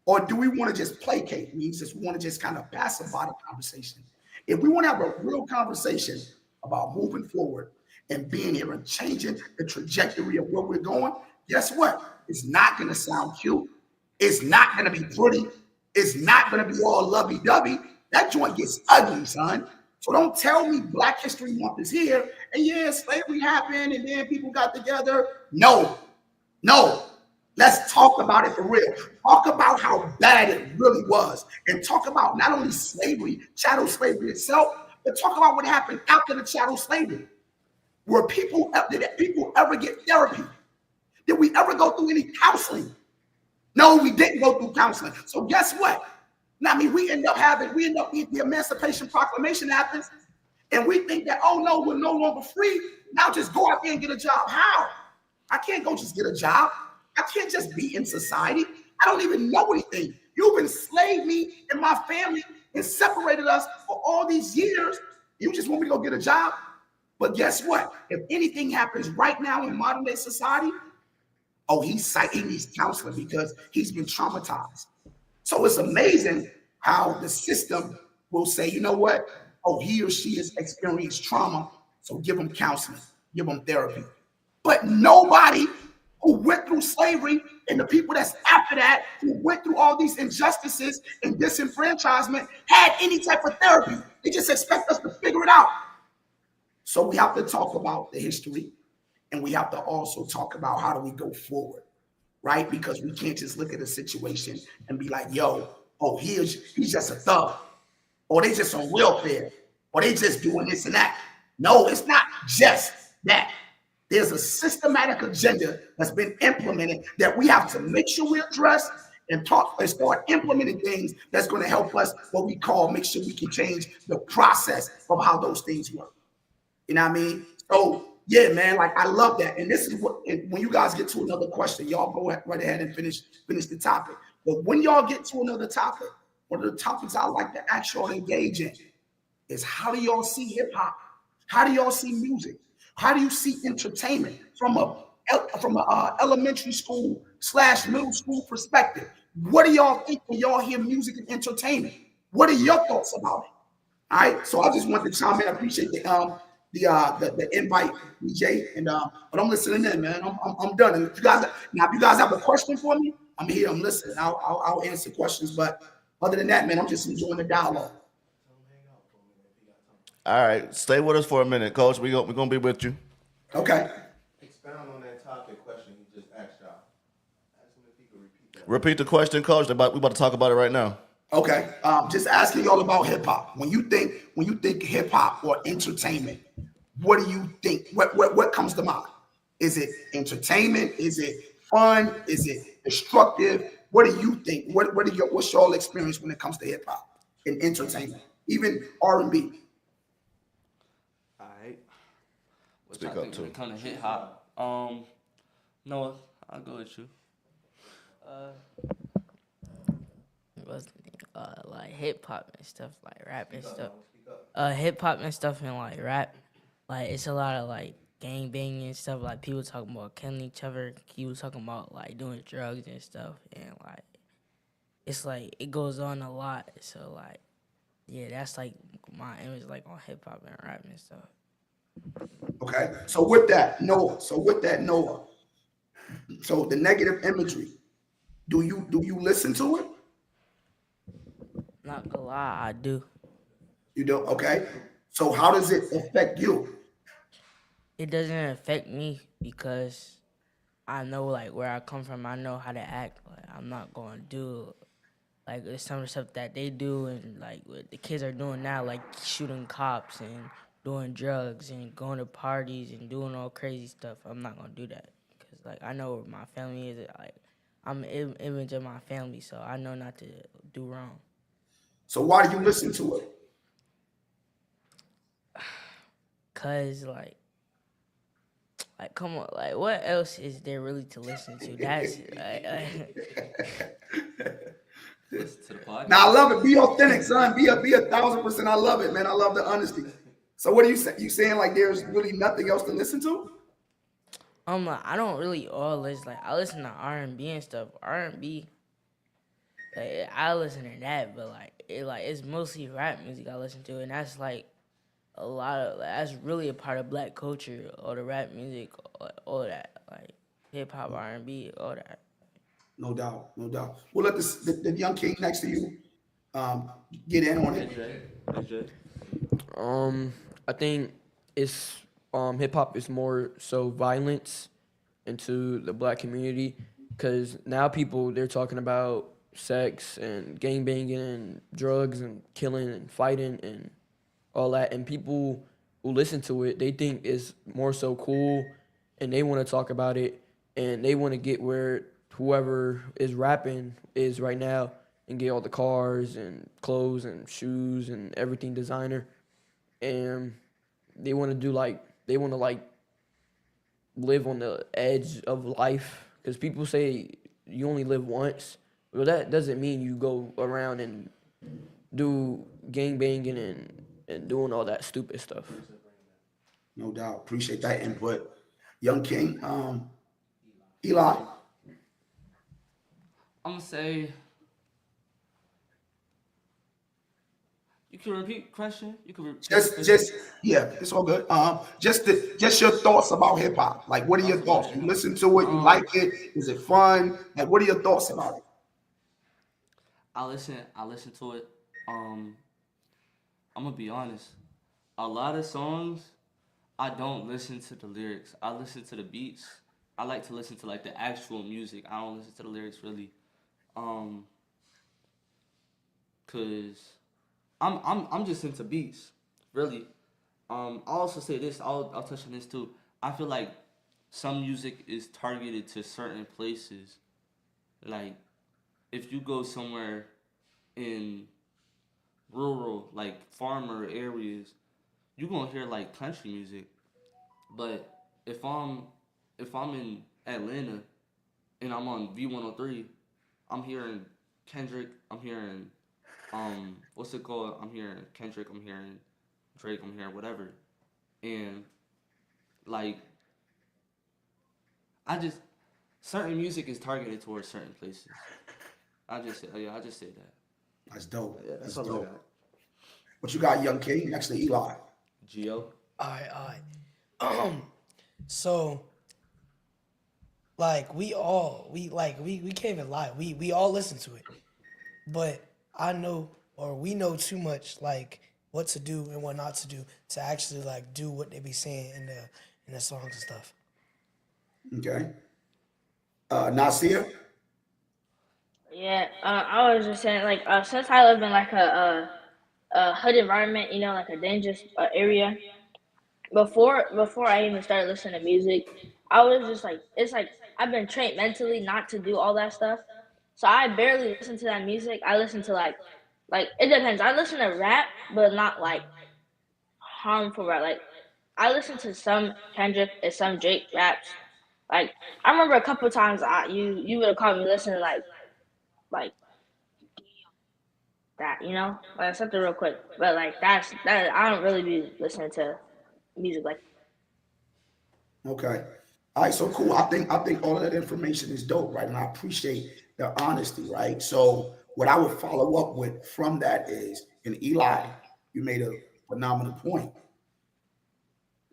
Or do we want to just placate? Means just want to just kind of pacify the conversation. If we want to have a real conversation about moving forward and being here and changing the trajectory of where we're going, guess what? It's not going to sound cute. It's not going to be pretty. It's not going to be all lovey-dovey. That joint gets ugly, son. So don't tell me Black History Month is here and yeah, slavery happened and then people got together. No, no. Let's talk about it for real. Talk about how bad it really was. And talk about not only slavery, chattel slavery itself, but talk about what happened after the chattel slavery. Did people ever get therapy? Did we ever go through any counseling? No, we didn't go through counseling. So guess what? Now, I mean, the Emancipation Proclamation happens, and we think that, oh no, we're no longer free. Now just go out there and get a job. How? I can't go just get a job. I can't just be in society. I don't even know anything. You've enslaved me and my family and separated us for all these years. You just want me to go get a job? But guess what? If anything happens right now in modern day society, oh, he needs counseling because he's been traumatized. So it's amazing how the system will say, you know what? Oh, he or she has experienced trauma, so give them counseling, give them therapy. But nobody who went through slavery and the people that's after that who went through all these injustices and disenfranchisement had any type of therapy. They just expect us to figure it out. So we have to talk about the history and we have to also talk about how do we go forward, right? Because we can't just look at a situation and be like, yo, oh, he's just a thug, or they just on welfare, or they just doing this and that. No, it's not just that. There's a systematic agenda that's been implemented that we have to make sure we address and talk and start implementing things that's going to help us what we call make sure we can change the process of how those things work. You know what I mean? So yeah, man, like I love that. And this is what when you guys get to another question, y'all go right ahead and finish the topic. But when y'all get to another topic, one of the topics I like to ask y'all to engage in is how do y'all see hip hop? How do y'all see music? How do you see entertainment from a elementary school / middle school perspective? What do y'all think when y'all hear music and entertainment? What are your thoughts about it? All right, so I just want to chime in. I appreciate the invite, DJ, and but I'm listening in, man. I'm done. And if you guys have a question for me, I'm here. I'm listening. I'll answer questions. But other than that, man, I'm just enjoying the dialogue. All right, stay with us for a minute, Coach. We're gonna be with you. Okay. Expound on that topic question he just asked y'all. Ask him if he could repeat that. Repeat the question, Coach. We about to talk about it right now. Okay. Just asking y'all about hip hop. When you think hip hop or entertainment, what do you think? What comes to mind? Is it entertainment? Is it fun? Is it destructive? What do you think? What's your experience when it comes to hip hop and entertainment, even R&B? All right. What Speak y'all up, think too. when it comes to hip hop? Noah, I'll go with you. What's the name? Like hip hop and stuff, like rap and stuff. Hip hop and stuff and like rap, like it's a lot of like gang banging and stuff. Like people talking about killing each other. People talking about like doing drugs and stuff, and like it's like it goes on a lot. So like, yeah, that's like my image, like on hip hop and rap and stuff. Okay. So with that, Noah. So the negative imagery. Do you listen to it? Not gonna lie, I do. You don't. Okay. So how does it affect you? It doesn't affect me because I know like where I come from. I know how to act. Like I'm not gonna do like some of the stuff that they do and like what the kids are doing now, like shooting cops and doing drugs and going to parties and doing all crazy stuff. I'm not gonna do that because like I know where my family is. Like I'm an image of my family, so I know not to do wrong. So why do you listen to it? Cause come on, like what else is there really to listen to? That's Listen to the podcast. Now I love it. Be authentic, son. Be a 1,000%. I love it, man. I love the honesty. So what are you saying? You saying like there's really nothing else to listen to? I don't really all listen. Like I listen to R&B and stuff. R&B, like I listen to that, but it's mostly rap music I listen to, and that's like a lot of that's really a part of black culture. All the rap music, all of that, like hip hop, R&B, all that. No doubt, no doubt. We'll let the young king next to you get in on it. AJ. I think it's hip hop is more so violence into the black community, because now people they're talking about sex and gang banging and drugs and killing and fighting and all that, and people who listen to it they think it's more so cool, and they want to talk about it, and they want to get where whoever is rapping is right now and get all the cars and clothes and shoes and everything designer, and they want to do they want to live on the edge of life, because people say you only live once. Well, that doesn't mean you go around and do gang banging and doing all that stupid stuff. No doubt. Appreciate that input. Young king, Eli. I'm gonna say. You can repeat the question. You can repeat. Yeah, it's all good. Just your thoughts about hip hop. Like, what are your thoughts? You listen to it, you like it? Is it fun? Like, what are your thoughts about it? I listen to it. I'm gonna be honest. A lot of songs, I don't listen to the lyrics. I listen to the beats. I like to listen to like the actual music. I don't listen to the lyrics really. Cause I'm just into beats, really. I'll also say this. I'll touch on this too. I feel like some music is targeted to certain places. Like, if you go somewhere in rural, like farmer areas, you gonna hear like country music. But if I'm in Atlanta and I'm on V103, I'm hearing Kendrick. I'm hearing what's it called? I'm hearing Kendrick. I'm hearing Drake. I'm hearing whatever, and like certain music is targeted towards certain places. I just say that. That's dope. Yeah, That's all I dope. got. What you got, young king? Next to Eli. Gio. All right. So, like, we can't even lie. We all listen to it, but we know too much, like what to do and what not to do to actually like do what they be saying in the songs and stuff. Okay. Nasir. Yeah, I was just saying, since I live in like a hood environment, like a dangerous area. Before I even started listening to music, I was just like, it's like I've been trained mentally not to do all that stuff, so I barely listen to that music. I listen to like it depends. I listen to rap, but not like harmful rap. Like I listen to some Kendrick and some Drake raps. Like I remember a couple of times you would have caught me listening like that, like something real quick. But like that I don't really be listening to music like. Okay. All right, so cool. I think all of that information is dope, right? And I appreciate the honesty, right? So what I would follow up with from that is, and Eli, you made a phenomenal point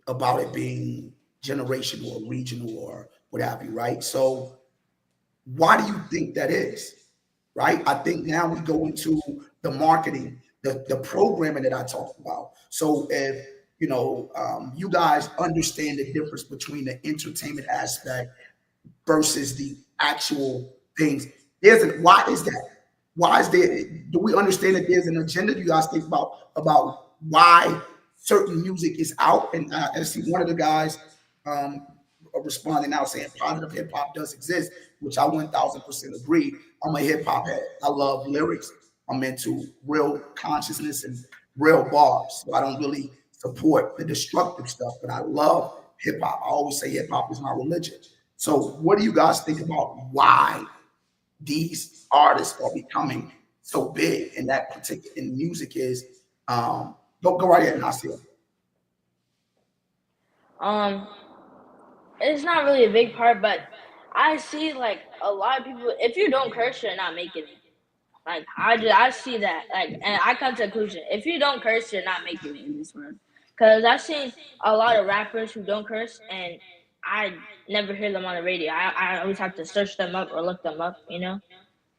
about it being generational or regional or what have you, right? So why do you think that is? Right? I think now we go into the marketing, the programming that I talked about. So if you guys understand the difference between the entertainment aspect versus the actual things. Why is that? Why is there? Do we understand that there's an agenda? Do you guys think about why certain music is out? And I see one of the guys responding now saying positive hip hop does exist, which I 1,000% agree. I'm a hip hop head. I love lyrics. I'm into real consciousness and real bars. So I don't really support the destructive stuff, but I love hip hop. I always say hip hop is my religion. So what do you guys think about why these artists are becoming so big in that particular in music is go right ahead, Nasir. Um, it's not really a big part, but I see like a lot of people. If you don't curse, you're not making it. Like I see that. Like, and I come to the conclusion: if you don't curse, you're not making it in this world. Cause I've seen a lot of rappers who don't curse, and I never hear them on the radio. I always have to search them up or look them up, you know.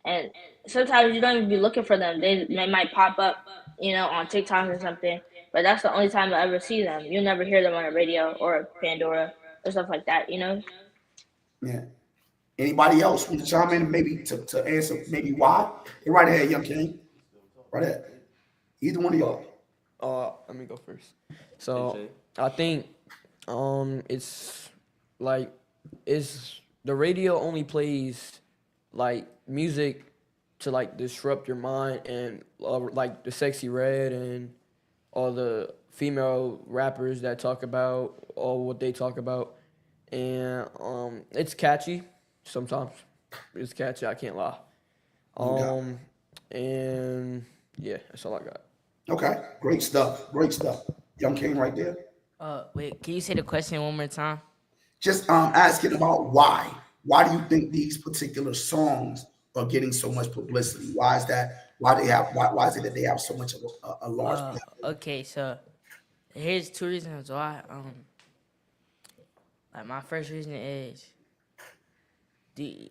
And sometimes you don't even be looking for them. They might pop up, you know, on TikTok or something. But that's the only time I ever see them. You'll never hear them on the radio or Pandora or stuff like that, you know. Yeah. Anybody else want to chime in maybe to answer maybe why? Hey, right ahead, Young King. Right ahead. Either one of y'all. Let me go first. So AJ. I think it's like it's the radio only plays like music to like disrupt your mind and like the Sexy Red and all the female rappers that talk about all what they talk about, and it's catchy sometimes. It's catchy, I can't lie. And yeah, that's all I got. Okay, great stuff. Great stuff. Young King right there. Wait, can you say the question one more time? Just asking about why. Why do you think these particular songs are getting so much publicity? Why is that? Why is it that they have so much of a large platform? Okay, so here's two reasons why. Like my first reason is the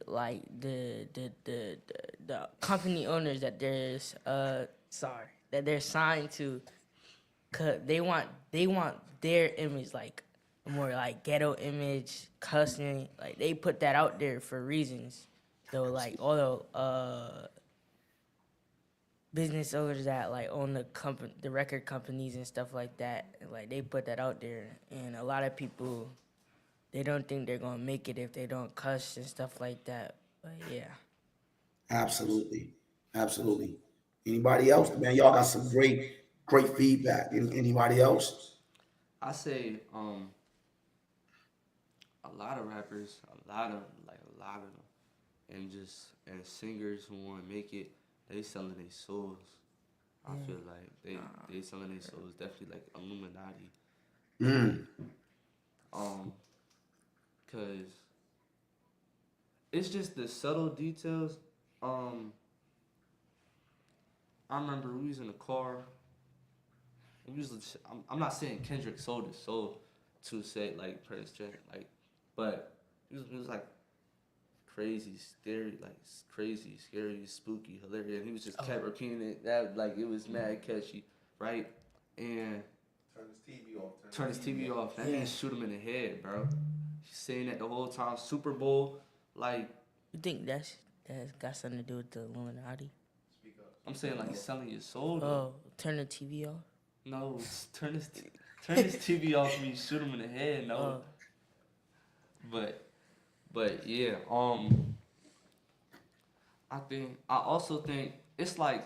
company owners that they're signed to, cause they want their image like more like ghetto image, cussing, like they put that out there for reasons. So like all the business owners that like own the record companies and stuff like that, like they put that out there, and a lot of people they don't think they're gonna make it if they don't cuss and stuff like that. But yeah. Absolutely. Absolutely. Anybody else? Man, y'all got some great feedback. Anybody else? I say a lot of rappers, a lot of them, and singers who want to make it, they selling their souls. I feel like they selling their souls, definitely like Illuminati. Cause it's just the subtle details. I remember we was in a car. I'm not saying Kendrick sold his soul to say like Prince Jack, like, but it was like crazy, scary, spooky, hilarious. And he was just kept repeating it. That like it was mad catchy, right? And turn his TV off. That means shoot him in the head, bro. He's saying that the whole time. Super Bowl, like. You think that's got something to do with the Illuminati? I'm saying like he's selling your soul. Though. Oh, turn the TV off. No, turn his TV off means shoot him in the head. No. But yeah. I also think it's like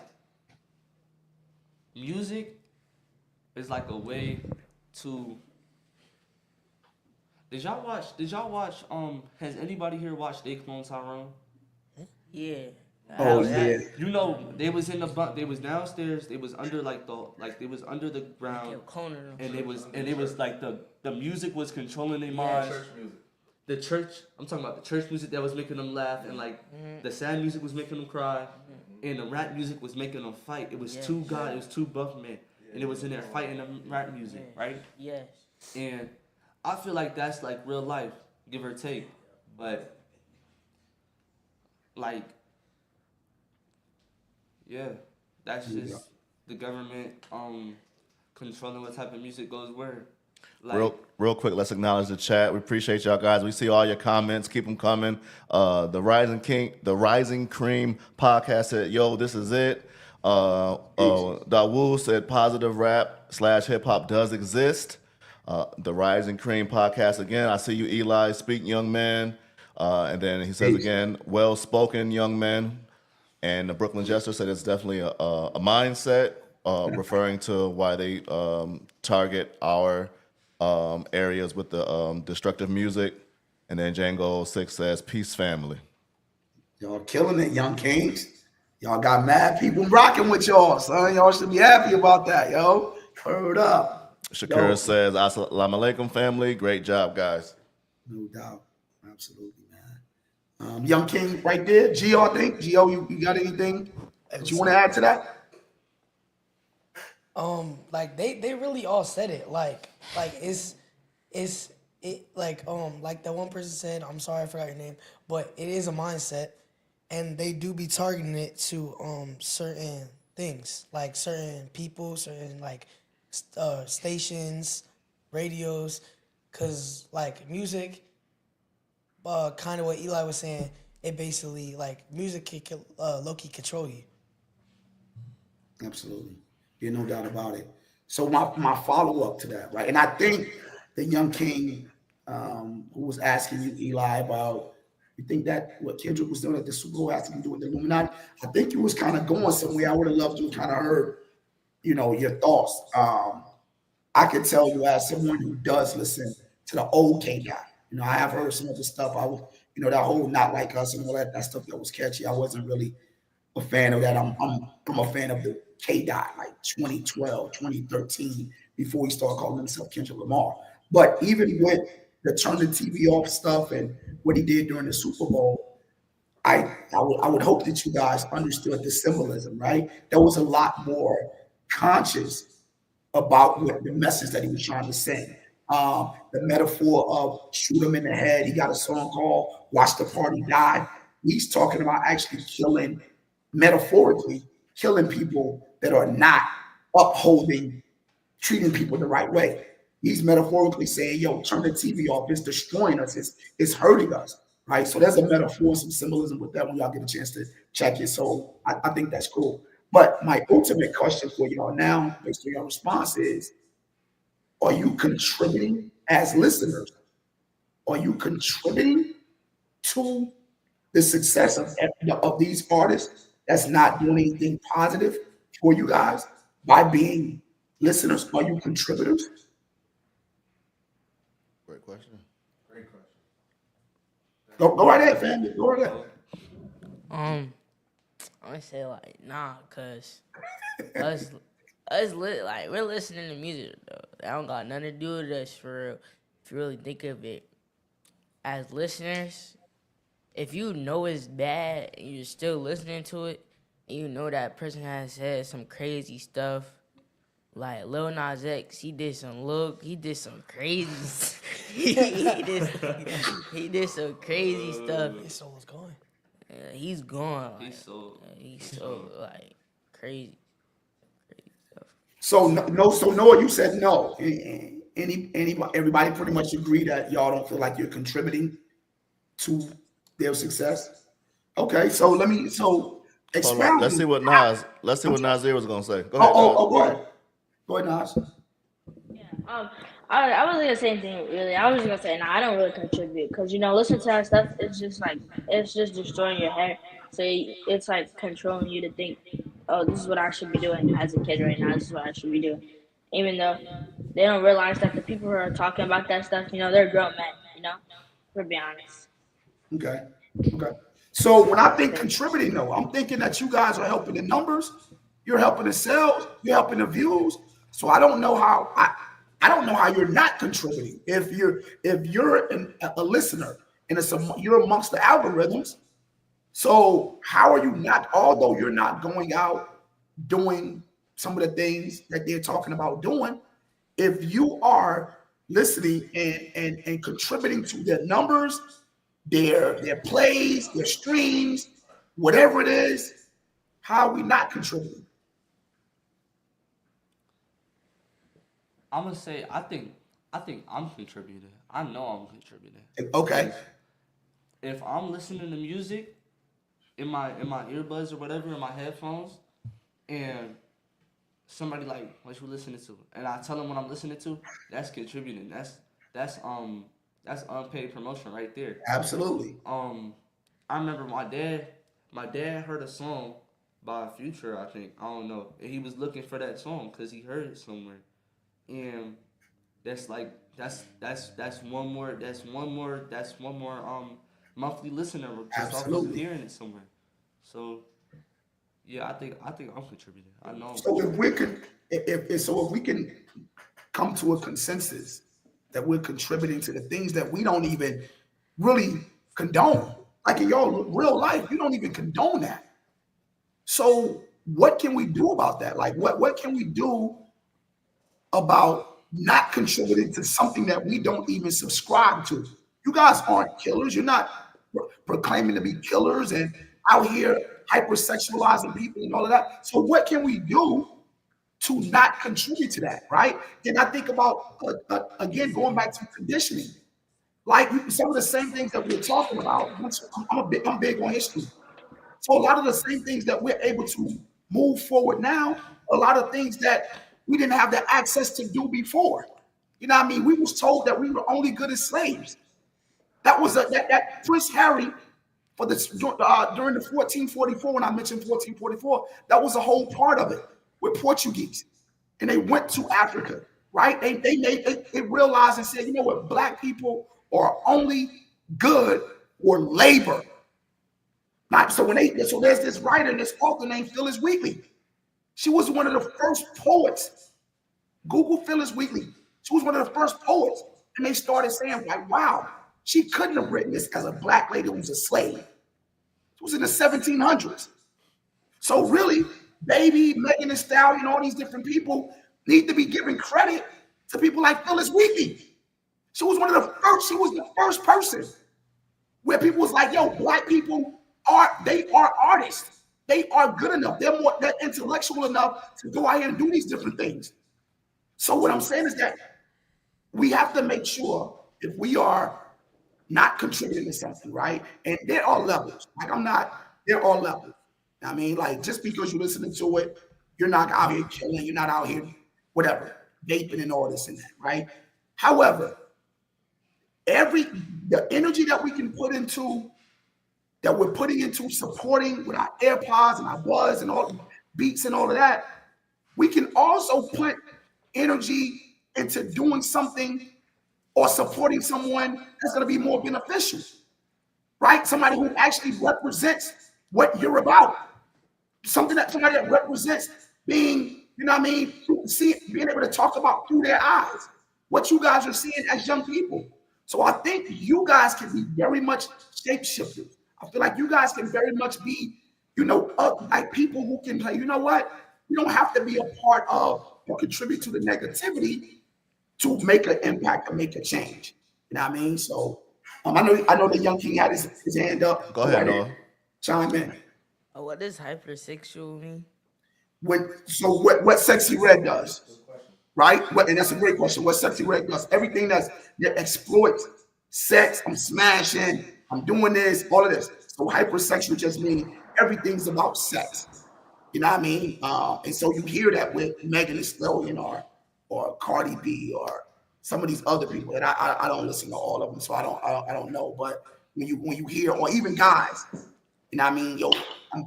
music is like a way to. Did y'all watch? Has anybody here watched They Clone Tyrone? Yeah. Oh yeah. You know, they was in the bunk. They was downstairs. They was under they was under the ground, and it was like the music was controlling their minds. Church music. The church. I'm talking about the church music that was making them laugh, and like the sad music was making them cry, and the rap music was making them fight. It was two guys. It was two buff men, and it was in there fighting the rap music, right? Yes. And I feel like that's like real life, give or take, but like. Yeah, that's just the government controlling what type of music goes where. Like, real quick, let's acknowledge the chat. We appreciate y'all guys. We see all your comments. Keep them coming. The Rising Cream podcast said, "Yo, this is it." Dawu said, "Positive rap / hip hop does exist." The Rising Cream podcast again. I see you, Eli. Speak, young man. And then he says again, "Well spoken, young man." And the Brooklyn Jester said it's definitely a mindset, referring to why they target our areas with the destructive music. And then Django 6 says, peace family. Y'all killing it, young kings. Y'all got mad people rocking with y'all, son. Y'all should be happy about that, yo. Word up. Shakira says, assalamu alaikum family. Great job, guys. No doubt. Absolutely, man. Young King right there. Gio, I think. Gio, you got anything that you want to add to that? Like they really all said it. Like it's it like that one person said, I'm sorry I forgot your name, but it is a mindset, and they do be targeting it to certain things, like certain people, certain like stations, radios, cause like music, kind of what Eli was saying, it basically like music can low key control you. Absolutely. Yeah, no doubt about it. So my follow up to that, right? And I think the young king who was asking you, Eli, about you think that what Kendrick was doing at the Super Bowl has to do with the Illuminati? I think it was kind of going somewhere. I would have loved to have kind of heard, your thoughts. I could tell you as someone who does listen to the old K guy. I have heard some of the stuff. I was, that whole not like us and all that stuff that was catchy. I wasn't really a fan of that. I'm a fan of the K Dot, like 2012, 2013, before he started calling himself Kendrick Lamar. But even with the turn the TV off stuff and what he did during the Super Bowl, I would hope that you guys understood the symbolism, right? There was a lot more conscious about what the message that he was trying to send. The metaphor of shoot him in the head. He got a song called "Watch the Party Die." He's talking about actually killing, metaphorically, killing people that are not upholding, treating people the right way. He's metaphorically saying, "Yo, turn the TV off. It's destroying us. It's hurting us." Right. So there's a metaphor, some symbolism with that when y'all get a chance to check it. So I think that's cool. But my ultimate question for y'all now, based on your response, is: are you contributing as listeners? Are you contributing to the success of these artists that's not doing anything positive for you guys by being listeners? Are you contributors? Great question. Great question. Go right ahead, family. Go right ahead. I'm gonna say like nah, cause us like we're listening to music though. That don't got nothing to do with us for real. If you really think of it, as listeners, if you know it's bad and you're still listening to it, and you know that person has said some crazy stuff, like Lil Nas X, he did some crazy, he did some crazy stuff. His soul is gone. He's gone. Like, He's he's so like crazy stuff. So no, so Noah, you said no. Everybody pretty much agree that y'all don't feel like you're contributing to their success. Okay, so Hold on. expound. Let's see what Nazir was gonna say. Go Oh, ahead, oh, Nas. oh, go ahead. Go ahead, Nas. I wasn't gonna say anything really. I was just gonna say, no, I don't really contribute because listening to that stuff, it's just destroying your head. So it's like controlling you to think, oh, this is what I should be doing as a kid right now. This is what I should be doing, even though they don't realize that the people who are talking about that stuff, they're grown men. For be honest. Okay. Okay. So when I think contributing, though, I'm thinking that you guys are helping the numbers, you're helping the sales, you're helping the views. So I don't know how you're not contributing. If you're a listener and you're amongst the algorithms. So how are you not? Although you're not going out doing some of the things that they're talking about doing, if you are listening and contributing to their numbers, their plays, their streams, whatever it is, how are we not contributing? I'm gonna say I think I'm contributing. I know I'm contributing. Okay. If I'm listening to music in my earbuds or whatever in my headphones, and somebody like what you listening to, and I tell them what I'm listening to, that's contributing. That's unpaid promotion right there. Absolutely. I remember my dad my dad heard a song by Future, I think. I don't know. And he was looking for that song because he heard it somewhere. And that's like that's one more monthly listener just off of Absolutely. hearing it somewhere. So yeah, I think I'm contributing. I know I'm So if contributing. we can, if we can come to a consensus that we're contributing to the things that we don't even really condone, like in your real life, you don't even condone that. So what can we do about that? Like what can we do about not contributing to something that we don't even subscribe to? You guys aren't killers. You're not proclaiming to be killers and out here hypersexualizing people and all of that. So what can we do to not contribute to that, right? Then I think about again going back to conditioning, like some of the same things that we're talking about. I'm big on history, so a lot of the same things that we're able to move forward now, a lot of things that we didn't have the access to do before. You know what I mean? We was told that we were only good as slaves. That was that Prince Harry for the during the 1444, when I mentioned 1444, that was a whole part of it with Portuguese, and they went to Africa, right? They realized and said, you know what, black people are only good for labor. Not so so there's this writer, this author named Phyllis Wheatley. She was one of the first poets. Google Phyllis Wheatley. She was one of the first poets, and they started saying, like, wow, she couldn't have written this as a black lady who was a slave. It was in the 1700s. So really, Baby, Megan Thee Stallion, all these different people need to be giving credit to people like Phyllis Wheatley. She was one of the first. She was the first person where people was like, "Yo, black people are artists. They are good enough. They're intellectual enough to go out here and do these different things." So what I'm saying is that we have to make sure if we are not contributing to something, right? And there are levels. Like there are levels. I mean, like just because you're listening to it, you're not out here killing, you're not out here, whatever, vaping and all this and that, right? However, the energy that we can put into that we're putting into supporting with our AirPods and our buzz and all beats and all of that, we can also put energy into doing something or supporting someone that's going to be more beneficial, right? Somebody who actually represents what you're about. Somebody that represents being, you know what I mean, being able to talk about through their eyes, what you guys are seeing as young people. So I think you guys can be very much shapeshifters. I feel like you guys can very much be, like people who can play, you know what? You don't have to be a part of or contribute to the negativity to make an impact or make a change. You know what I mean? So I know the young king had his hand up. Go ahead, Noah. Chime in. What does hypersexual mean? What Sexy Red does, right? And that's a great question. What Sexy Red does, everything that exploits sex, I'm smashing, I'm doing this, all of this. So hypersexual just means everything's about sex. You know what I mean? And so you hear that with Megan Thee Stallion or Cardi B or some of these other people. And I don't listen to all of them, so I don't know. But when you hear, or even guys, you know what I mean? Yo,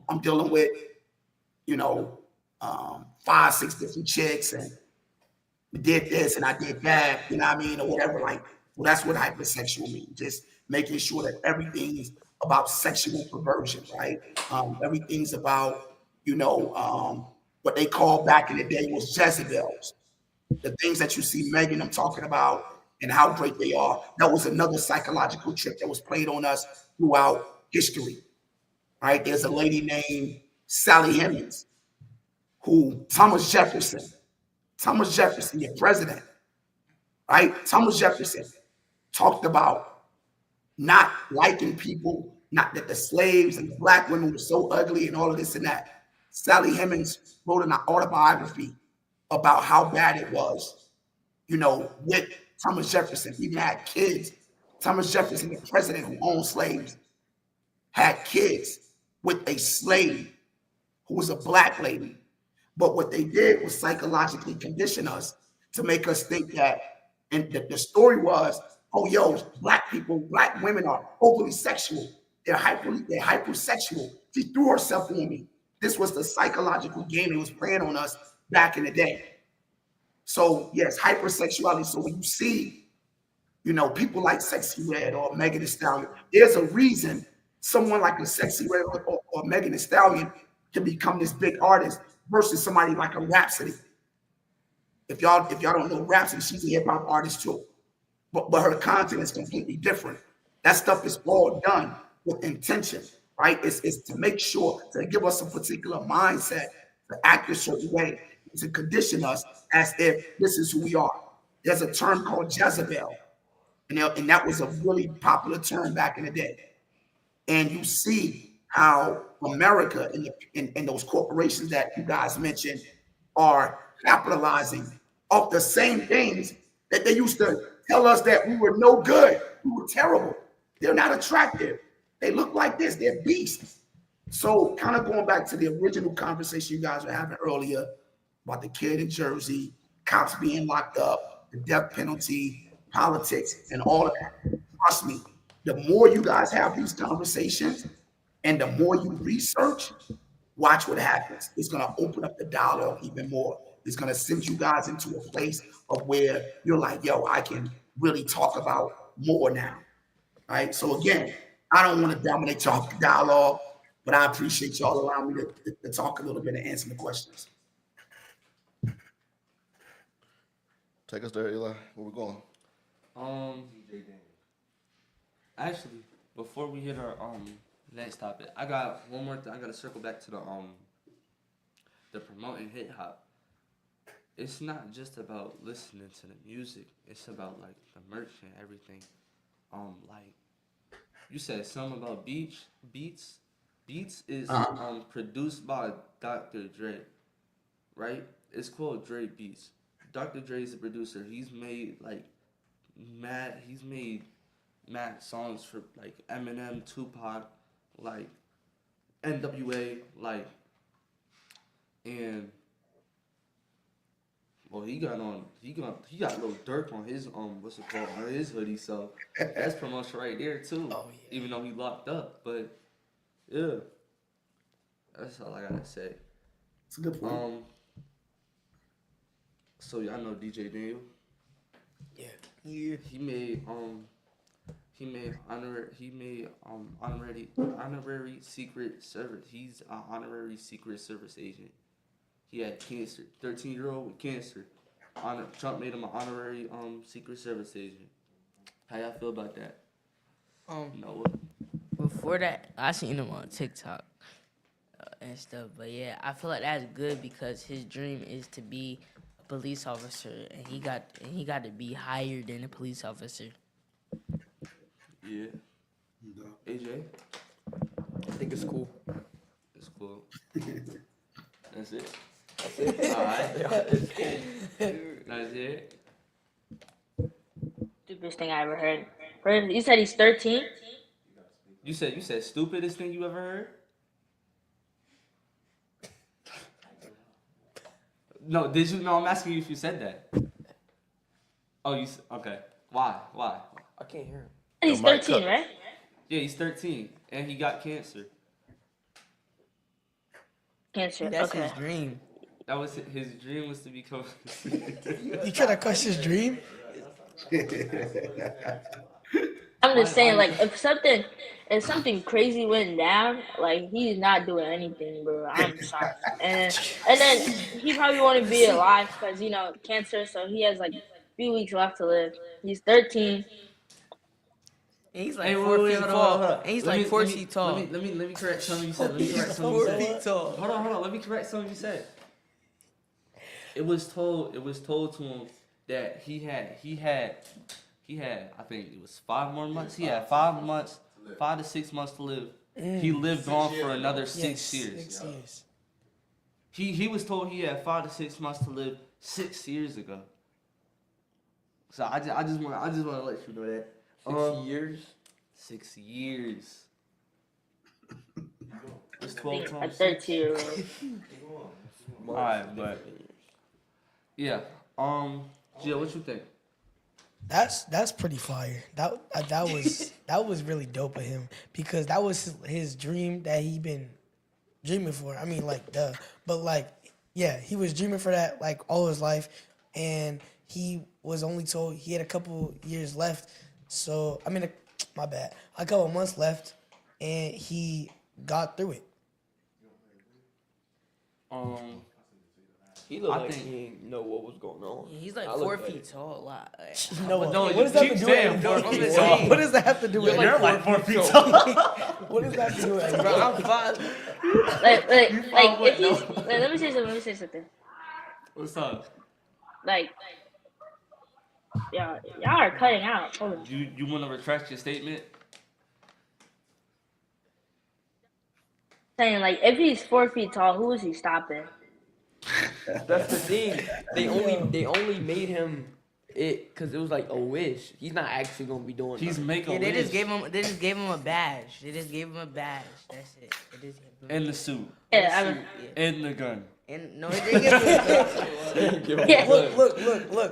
I'm dealing with, 5, 6 different chicks and did this and I did that, you know what I mean, or whatever. Like, well, that's what hypersexual means. Just making sure that everything is about sexual perversion, right? Everything's about, what they called back in the day was Jezebels. The things that you see Megan, I'm talking about, and how great they are. That was another psychological trick that was played on us throughout history, right? There's a lady named Sally Hemings, who Thomas Jefferson, your president, right? Thomas Jefferson talked about not liking people, not that the slaves and the black women were so ugly and all of this and that. Sally Hemings wrote an autobiography about how bad it was, with Thomas Jefferson. He even had kids. Thomas Jefferson, the president who owned slaves, had kids with a slave who was a black lady. But what they did was psychologically condition us to make us think that, and the story was, oh, yo, black women are overly sexual. They're hypersexual. She threw herself on me. This was the psychological game it was playing on us back in the day. So yes, hypersexuality. So when you see, people like Sexy Red or Megan Thee Stallion, there's a reason someone like a Sexy Red or Megan Thee Stallion can become this big artist versus somebody like a Rhapsody. If y'all don't know Rhapsody, she's a hip hop artist too. But her content is completely different. That stuff is all done with intention, right? It's to make sure to give us a particular mindset to act a certain way, to condition us as if this is who we are. There's a term called Jezebel, and that was a really popular term back in the day. And you see how America and those corporations that you guys mentioned are capitalizing off the same things that they used to tell us that we were no good, we were terrible. They're not attractive. They look like this, they're beasts. So kind of going back to the original conversation you guys were having earlier about the kid in Jersey, cops being locked up, the death penalty, politics, and all of that. Trust me, the more you guys have these conversations and the more you research, watch what happens. It's going to open up the dialogue even more. It's going to send you guys into a place of where you're like, yo, I can really talk about more now. Right. So again, I don't want to dominate y'all dialogue, but I appreciate y'all allowing me to talk a little bit and answer the questions. Take us there, Eli. Where we going? Actually, before we hit our next topic, I got one more thing. I got to circle back to the promoting hip hop. It's not just about listening to the music. It's about like the merch and everything. Like you said something about beats. Beats is produced by Dr. Dre, right? It's called Dre Beats. Dr. Dre is the producer. He's made mad songs for like Eminem, Tupac, like NWA, like, and well, he got Lil Durk on his what's it called, on his hoodie, so that's promotion right there too. Oh, yeah. Even though he locked up, but yeah, that's all I gotta say. It's a good point. So y'all know DJ Daniel. Yeah. He made honorary secret service. He's an honorary secret service agent. He had cancer. 13-year-old with cancer. Trump made him an honorary secret service agent. How y'all feel about that? Noah. Before that, I seen him on TikTok and stuff. But yeah, I feel like that's good because his dream is to be a police officer, and he got to be higher than a police officer. Yeah. AJ. I think it's cool. It's cool. That's it. All right. That's it. Stupidest thing I ever heard. You said he's 13? You said stupidest thing you ever heard? No, did you? No, I'm asking you if you said that. Oh, okay. Why? I can't hear him. He's 13, right? Yeah, he's 13, and he got cancer. Cancer. That's Okay. his dream. That was his dream was to become. You try to crush his dream? I'm just saying, like, if something crazy went down, like, he's not doing anything, bro. I'm sorry. And then he probably want to be alive because, cancer, so he has, like, a few weeks left to live. He's 13. And he's like Hey, 4 feet hold tall. on. And he's Let like me- 4 let me- feet tall. Let me correct something you said. Let me correct something you 4 said. feet tall. Hold on. Let me correct something you said. It was told to him that he had I think it was 5 more months. He had 5 months, 5 to 6 months to live. He lived on for another 6 years. 6 years. He was told he had 5 to 6 months to live 6 years ago. So I just want to let you know that. 6 years? 6 years. It's A 12 times 6. 13-year-old. Alright, but yeah. Jill, what you think? That's pretty fire. That was really dope of him because that was his dream that he been dreaming for. I mean, like, duh. But like, yeah, he was dreaming for that like all his life, and he was only told he had a couple years left. So I mean, my bad, a couple months left, and he got through it. Um, He looked I like think- he didn't know what was going on. Yeah, he's like I 4 looked at feet it. tall. Like, No, But no, what you does that have keep to do with saying anything? 4 feet What tall. What does that have to do with you're anything? like 4 feet tall. What does that have to do with anything? bro, I'm 5. found what, if he's though? let me say something. Let me say something. What's up? Like, y'all are cutting out. Hold on. You want to retract your statement? Saying like, if he's 4 feet tall, who is he stopping? That's the thing. They only made him it because it was like a wish. He's not actually gonna be doing. He's nothing. making. Yeah, they just gave him a badge. They just gave him a badge. That's it. They just gave him in the suit, yeah, I mean, in the gun. and no, they didn't give him a yeah.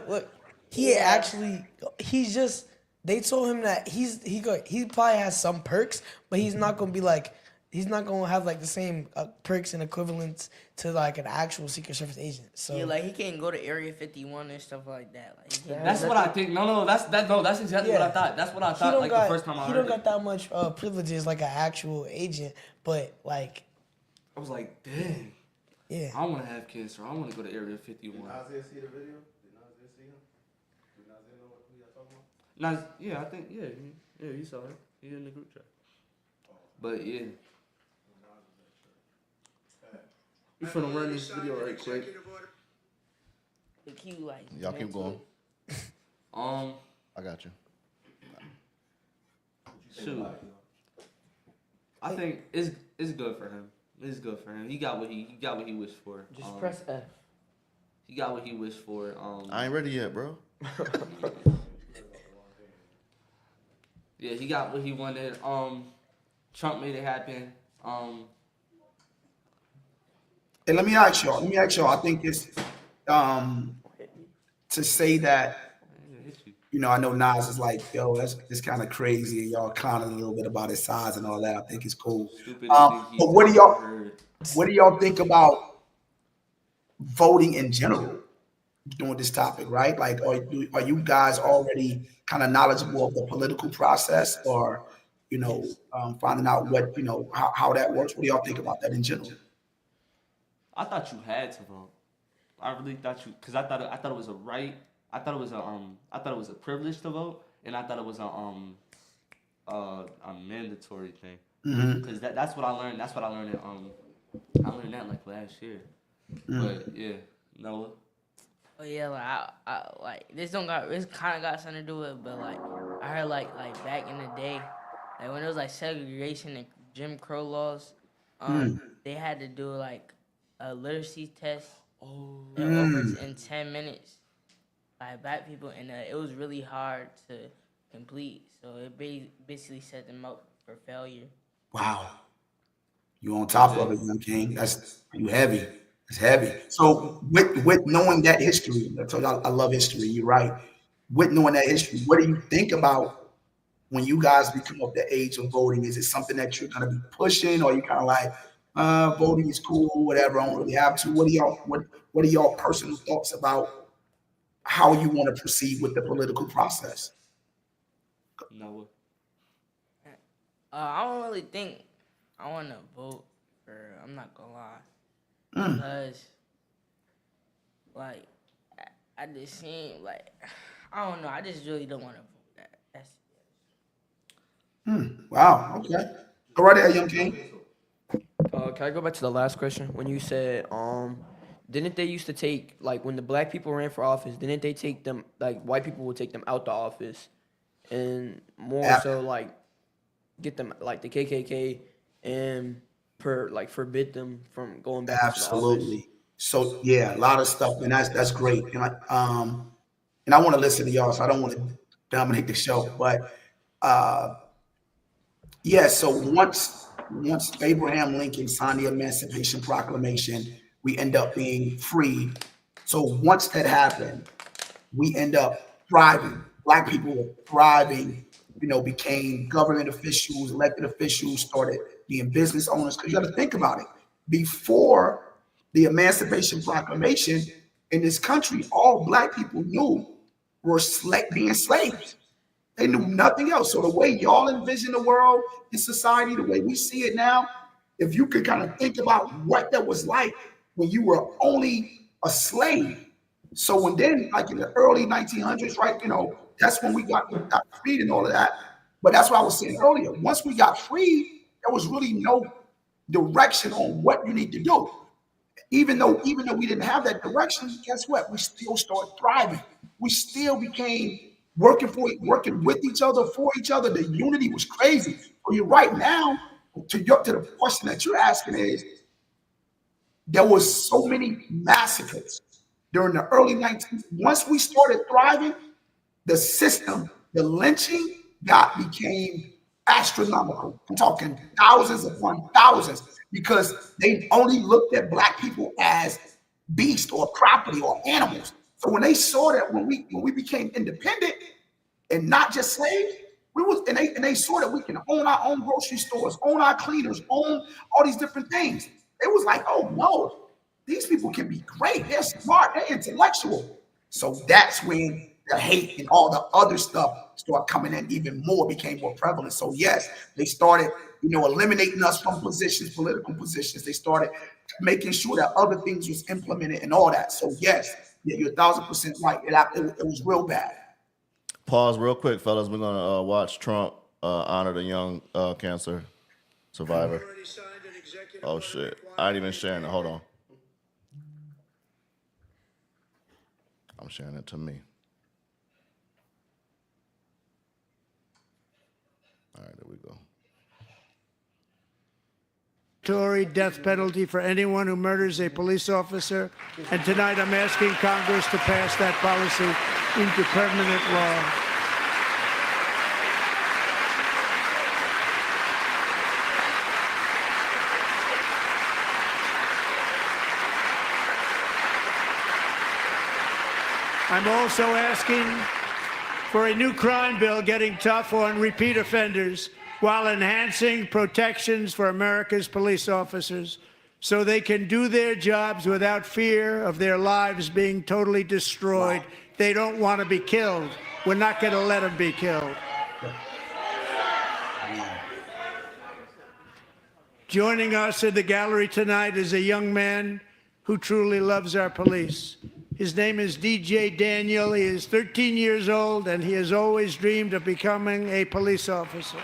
Look. He actually, he's just. They told him that he probably has some perks, but he's not gonna be like. He's not gonna have like the same perks and equivalents to like an actual Secret Service agent. So Yeah, like he can't go to Area 51 and stuff like that. Like, he can't- That's what I think. No, that's exactly what I thought. That's what I thought. Like the first time I he heard don't it, got that much privileges like an actual agent, but like I was like, dang. yeah. I want to have kids, so I want to go to Area 51. Did Nazir see the video? Did Nazir see him? Did Nazir know who y'all talking about? Now, yeah, I think he saw it. He in the group chat. But yeah. We finna run this video right quick. the key, like, Y'all keep going. I got you. Shoot. I think it's good for him. It's good for him. He got what he wished for. Just press F. He got what he wished for. I ain't ready yet, bro. Yeah, he got what he wanted. Trump made it happen. And let me ask y'all. I think it's to say that. You know, I know Nas is like, yo, that's kind of crazy, and y'all clowning a little bit about his size and all that. I think it's cool. But what do y'all think about voting in general during this topic, right? Like, are you guys already kind of knowledgeable of the political process, or finding out what how that works? What do y'all think about that in general? I thought you had to vote. I really thought you, because I thought it was a right. I thought it was a privilege to vote, and I thought it was a mandatory thing. Because that's what I learned. That's what I learned. I learned that like last year. But yeah, Noah. Oh yeah, like I like this kind of got something to do with it, but like I heard like back in the day, like when it was like segregation and Jim Crow laws, they had to do like a literacy test in 10 minutes by black people, and it was really hard to complete. So it basically set them up for failure. Wow, you on top of it, young king. You heavy. It's heavy. So with knowing that history, I told you I love history. You're right. With knowing that history, what do you think about when you guys become of the age of voting? Is it something that you're gonna be pushing, or you kind of like voting is cool, whatever? I don't really have to. What are y'all personal thoughts about how you want to proceed with the political process? Noah. I don't really think I want to vote for. I'm not gonna lie, because like I just seem like I don't know. I just really don't want to vote that. That's Wow. Okay. All right, young king. Can I go back to the last question when you said didn't they used to take, like, when the black people ran for office, didn't they take them, like, white people would take them out the office and more so, like, get them, like, the KKK and forbid them from going back to the office? Absolutely. So yeah, a lot of stuff, and that's great. And I want to listen to y'all, so I don't want to dominate the show, but yeah. So once Abraham Lincoln signed the Emancipation Proclamation, we end up being free. So once that happened, we end up thriving. Black people were thriving, became government officials, elected officials, started being business owners. Because you got to think about it. before the Emancipation Proclamation in this country, all black people knew were being slaves. They knew nothing else. So the way y'all envision the world in society, the way we see it now, if you could kind of think about what that was like when you were only a slave. So when then, like in the early 1900s, right, that's when we got freed and all of that. But that's what I was saying earlier. Once we got free, there was really no direction on what you need to do. Even though we didn't have that direction, guess what? We still started thriving. We still became working with each other, for each other. The unity was crazy. So you're right now, to the question that you're asking is, there was so many massacres during the early 19th. Once we started thriving, the system, the lynching became astronomical. I'm talking thousands upon thousands, because they only looked at black people as beasts or property or animals. So when they saw that when we became independent and not just slaves, they saw that we can own our own grocery stores, own our cleaners, own all these different things. It was like, oh no, these people can be great. They're smart. They're intellectual. So that's when the hate and all the other stuff started coming in even more, became more prevalent. So yes, they started, eliminating us from positions, political positions. They started making sure that other things was implemented and all that. So yes, yeah, you're 1,000% right. It was real bad. Pause real quick, fellas. We're gonna watch Trump honor the young cancer survivor. Oh shit! I ain't even sharing it. Hold on. I'm sharing it to me. All right, there we go. Death penalty for anyone who murders a police officer. And tonight I'm asking Congress to pass that policy into permanent law. I'm also asking for a new crime bill getting tough on repeat offenders while enhancing protections for America's police officers so they can do their jobs without fear of their lives being totally destroyed. They don't want to be killed. We're not going to let them be killed. Joining us in the gallery tonight is a young man who truly loves our police. His name is DJ Daniel. He is 13 years old, and he has always dreamed of becoming a police officer.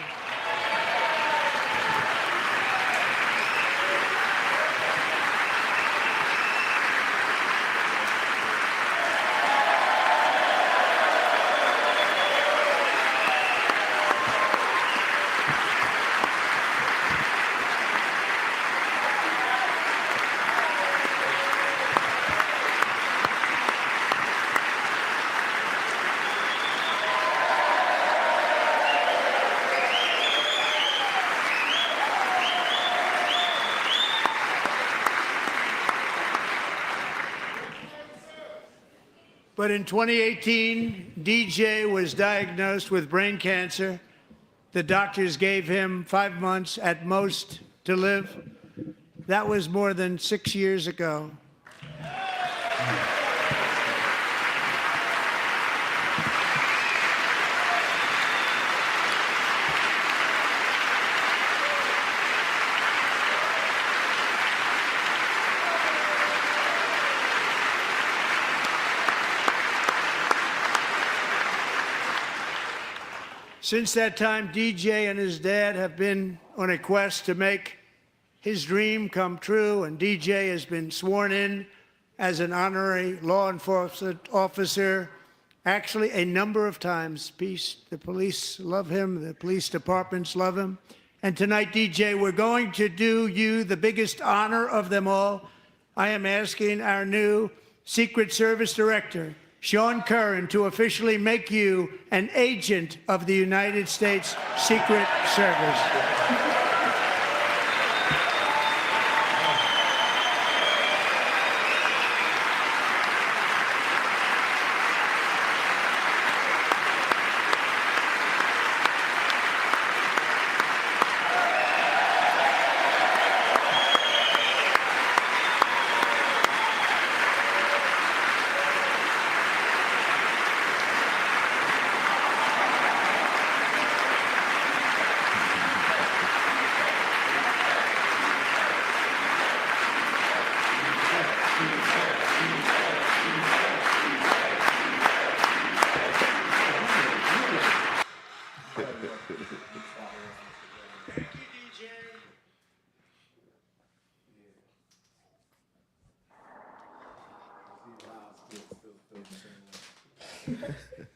But in 2018, DJ was diagnosed with brain cancer. The doctors gave him 5 months at most to live. That was more than 6 years ago. Since that time, DJ and his dad have been on a quest to make his dream come true, and DJ has been sworn in as an honorary law enforcement officer, actually a number of times. The police love him, the police departments love him. And tonight, DJ, we're going to do you the biggest honor of them all. I am asking our new Secret Service Director, Sean Curran, to officially make you an agent of the United States Secret Service.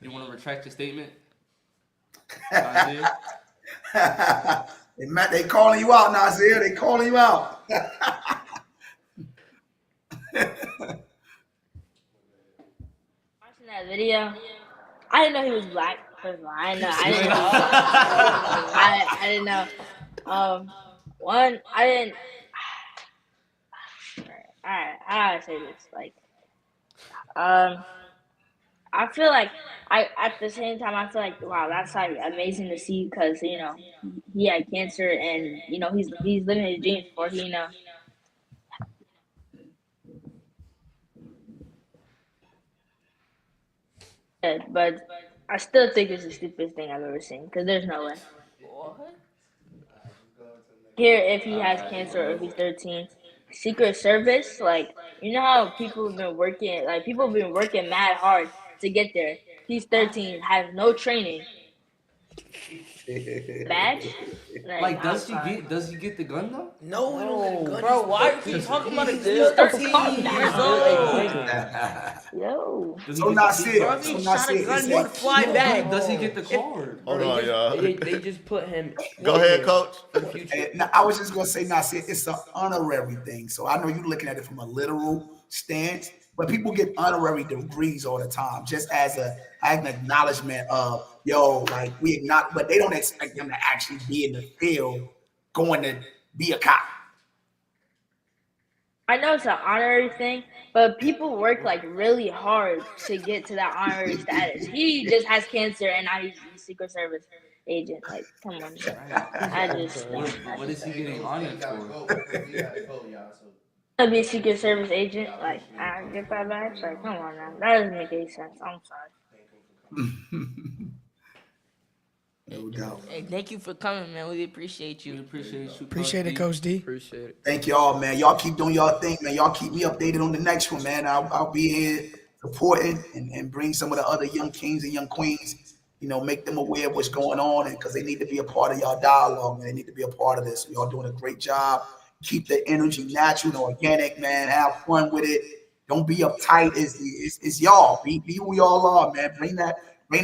You want to retract your statement, Isaiah? They calling you out, Nasir. They calling you out. Watching that video, I didn't know he was black. First of all, I didn't know. I You didn't ain't know. know. I didn't know. One, I didn't. All right, how do I say this? Like, um, I feel like I at the same time I feel like wow, that's like amazing to see because he had cancer and he's living his dreams for but I still think it's the stupidest thing I've ever seen because there's no way. What? Here, if he has Alright, cancer or if bro. he's 13, Secret Service, like how people have been working, like people have been working mad hard to get there. He's 13, has no training, badge. Like Like, I'm sorry. does he get the gun though? No, he don't get a gun. Bro, why you keep He's talking about it? he's He's still 13 He's years still a old. minor. Yo. Does he So get Nasir, Bro, if so he shot a Nasir, gun, he would fly back. Does he get the card? Hold Bro, on, y'all. they just put him. Go in ahead, there coach. For the future. Now, I was just gonna say, Nasir, it's an honorary thing. So I know you're looking at it from a literal stance, but people get honorary degrees all the time, just as an acknowledgement of like we acknowledge, but they don't expect them to actually be in the field going to be a cop. I know it's an honorary thing, but people work like really hard to get to that honorary status. He just has cancer and now he's a Secret Service agent. Like, come on. Right. I just What is he getting honored for? to be a Secret Service agent, like I get that badge. Like, come on now, that doesn't make any sense. I'm sorry. No doubt. Hey, thank you for coming, man. We appreciate We you. appreciate you. Appreciate it, Coach D. Appreciate it. Thank y'all, man. Y'all keep doing y'all thing, man. Y'all keep me updated on the next one, man. I'll be here supporting and bring some of the other young kings and young queens, make them aware of what's going on, and because they need to be a part of y'all dialogue, man. They need to be a part of this. Y'all doing a great job. Keep the energy natural and organic, man. Have fun with it. Don't be uptight. It's y'all. Be who y'all are, man. Bring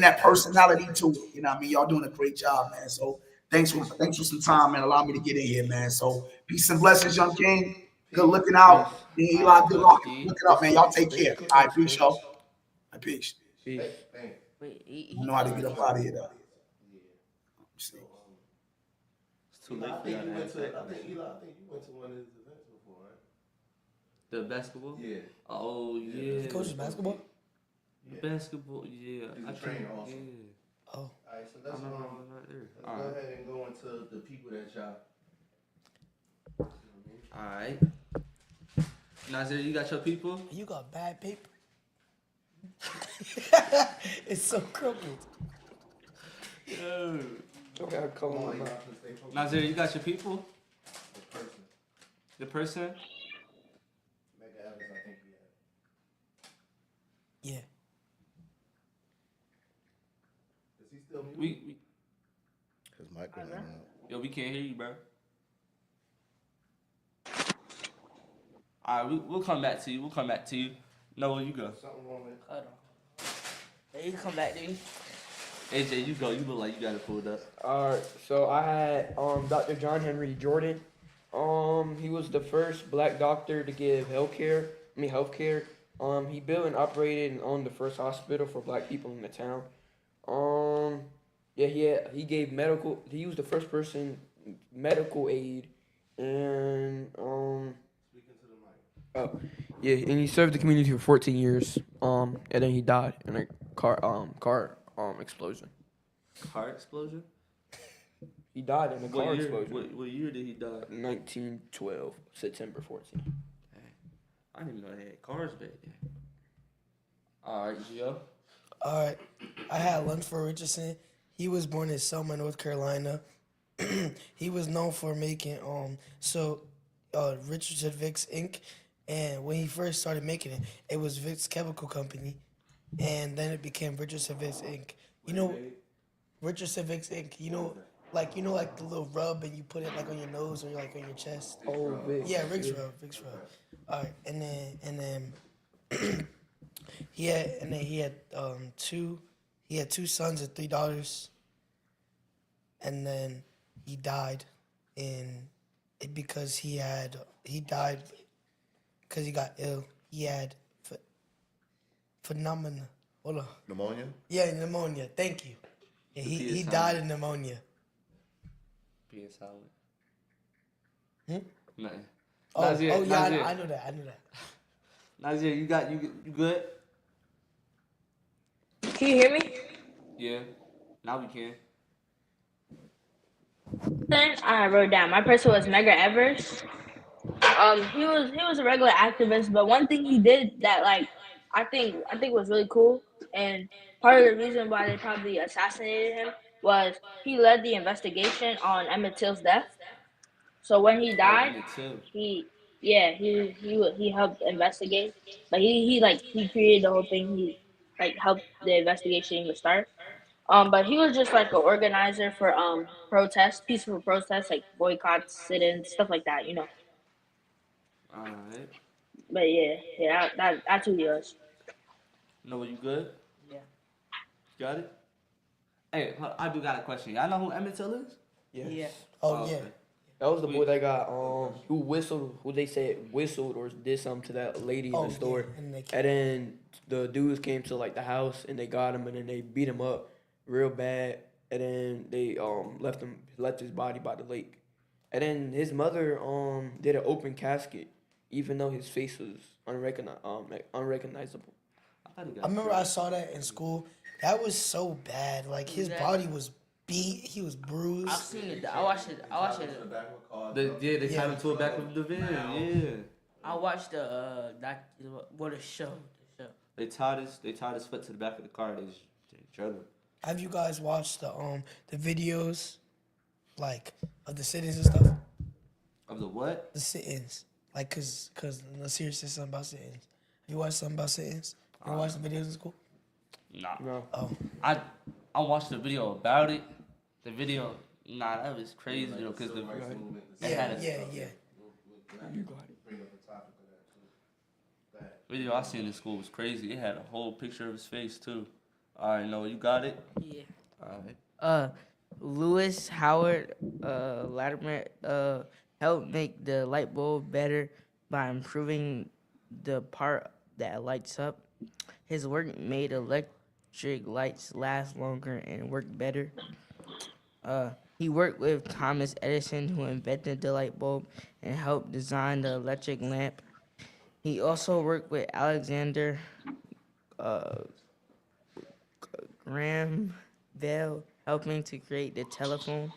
that personality to it. You know what I mean? Y'all doing a great job, man. So thanks for some time, man. Allow me to get in here, man. So peace and blessings, young king. Good looking out. Peace. Eli, good luck. Coach D. Looking up, man. Y'all take care. All right, peace, y'all. All right, peace. Peace. Wait, I know how to get up out of here, though. It's too late for y'all to ask that I question. think Eli, you went to one of his events before, right? The basketball? Yeah. Oh yeah. He coaches basketball. Basketball, yeah. He's a I trainer think, also. Oh, All right, so I let's, know right there. let's All go right. ahead and go into the people that y'all. All right. Nazir, you got your people? you got bad paper. It's so crumpled. Yo. Okay, come on, man. Nazir, you got your people? The person. The person? Mega Evans, I think he had. Yeah. Is he still muted? We His mic went out. yo, we can't hear you, bro. All right, we'll come back to you. We'll come back to you. No, where you go? Something wrong with Hold on. Hey, you come back to me. AJ, you go. You look like you got it pulled up. All right, so I had Dr. John Henry Jordan. He was the first black doctor to give healthcare. He built and operated and owned the first hospital for black people in the town. He gave medical. He was the first person medical aid, and speaking to the mic. and he served the community for 14 years. And then he died in a car explosion. Car explosion? He died in a car What year? explosion. What year did he die? 1912, September 14th. I didn't even know they had cars back then. All right, Gio. All right. I had Lunsford Richardson. He was born in Selma, North Carolina. He was known for making Richardson Vicks Inc. And when he first started making it, it was Vicks Chemical Company, and then it became Richardson Vicks Inc. You know, Richardson Vicks Inc. You know, Like you know, like the little rub, and you put it like on your nose or like on your chest. Oh, Vicks. Yeah, Vicks rub, Vicks rub. All right, and then he had two sons and $3, and then he died because he died because he got ill. He had phenomena. Hold on. Pneumonia? Yeah, pneumonia. Thank you. Yeah, The he PSI. died of pneumonia. Being silent. Hmm? Nothing. Oh, Nazir, oh yeah, Nazir. I know that. I know that. Nazir, you good? Can you hear me? Yeah. Now we can. Then I wrote down. My person was Medgar Evers. He was a regular activist, but one thing he did that I think was really cool, and part of the reason why they probably assassinated him was he led the investigation on Emmett Till's death. So when he Oh, died, Emmett Till. he helped investigate, but he created the whole thing. He like helped the investigation even start. But he was just like an organizer for protests, peaceful protests like boycotts, sit-ins, stuff like that. Alright. But yeah, that's who he was. Noah, you good? Yeah. Got it? Hey, I do got a question. Y'all know who Emmett Till is? Yes. Yeah. Oh yeah. Okay. That was the boy that got who they said whistled or did something to that lady in Oh the store. yeah. And they And then the dudes came to like the house and they got him and then they beat him up real bad. And then they left his body by the lake. And then his mother did an open casket, even though his face was unrecognizable. I thought he got I remember killed. I saw that in school. That was so bad. Like his body was beat. He was bruised. I've seen it. I watched it. They Yeah. tied him to a back of the van. Yeah. I watched the what a show. The show. They tied his foot to the back of the car. They drug him. Have you guys watched the videos, like of the sit-ins and stuff? Of the what? The sit-ins, like cause Nasir said something about sit-ins. You watched something about sit-ins? You watched the videos in school? Nah. No. Oh, I watched the video about it. The video, that was crazy though, cause the they yeah, had a yeah, yeah. video I seen in school was crazy. It had a whole picture of his face too. All right, Noah, you got it. Yeah. All right. Lewis Howard Latimer helped make the light bulb better by improving the part that lights up. His work made electric lights last longer and work better. He worked with Thomas Edison, who invented the light bulb and helped design the electric lamp. He also worked with Alexander Graham Bell, helping to create the telephone.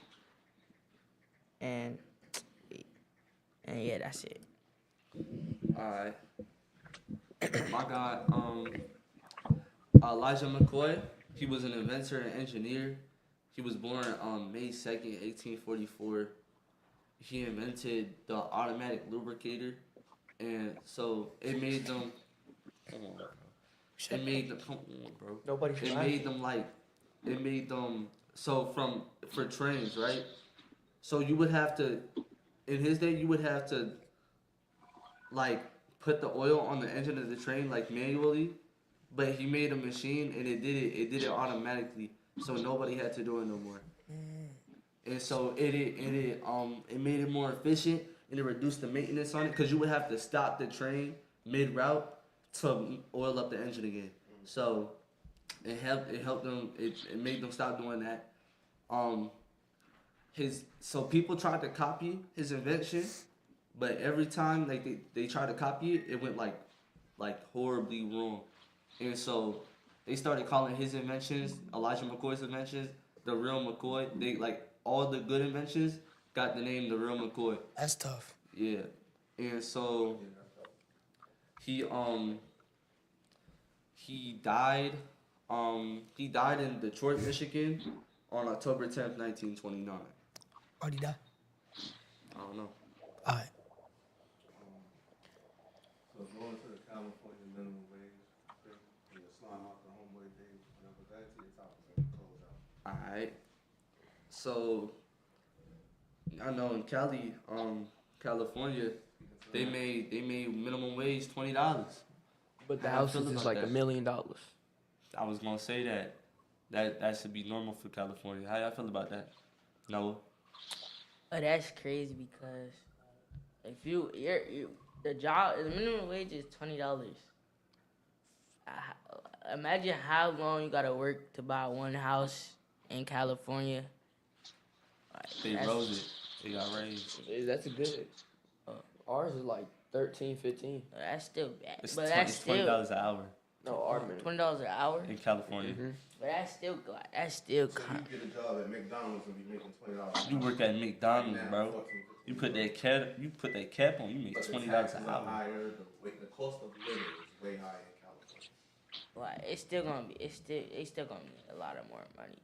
And yeah, that's it. All right. My guy, Elijah McCoy. He was an inventor and engineer. He was born on May 2nd, 1844. He invented the automatic lubricator, and so it made them. Come on, bro. It made them. Come on, bro. Nobody. It made them. So for trains, right? So you would have to, in his day, you would have to, like, put the oil on the engine of the train like manually, but he made a machine and it did it automatically, so nobody had to do it no more. And so it made it more efficient and it reduced the maintenance on it because you would have to stop the train mid route to oil up the engine again. So it helped them. It made them stop doing that. So people tried to copy his invention, but every time they tried to copy it, it went like horribly wrong. And so they started calling his inventions, Elijah McCoy's inventions, the real McCoy. They all the good inventions got the name the real McCoy. That's tough. Yeah. And so he died in Detroit, Michigan on October 10th, 1929. Already died. I don't know. All right. So going to the California minimum wage thing, and the slime off the homeboy day, but back to your topic and close out. Alright. So I know in Cali, California, they made minimum wage $20. But the How y'all feel houses is about like that? $1 million. I was gonna say that. That should be normal for California. How y'all feel about that? No. Oh, that's crazy because if you the job the minimum wage is $20. Imagine how long you gotta work to buy one house in California. They rose it. They got raised. That's a good. Ours is like 13, 15. That's still bad, It's, but tw- that's it's still $20 an hour No, our minimum. $20 an hour. in California. But that's still So you get a job at McDonald's and be making $20. You work at McDonald's, bro. You put that cap on. You make But the $20 taxes an are hour. higher. The cost of living is way higher in California. Like it's still gonna be they still gonna need a lot of more money.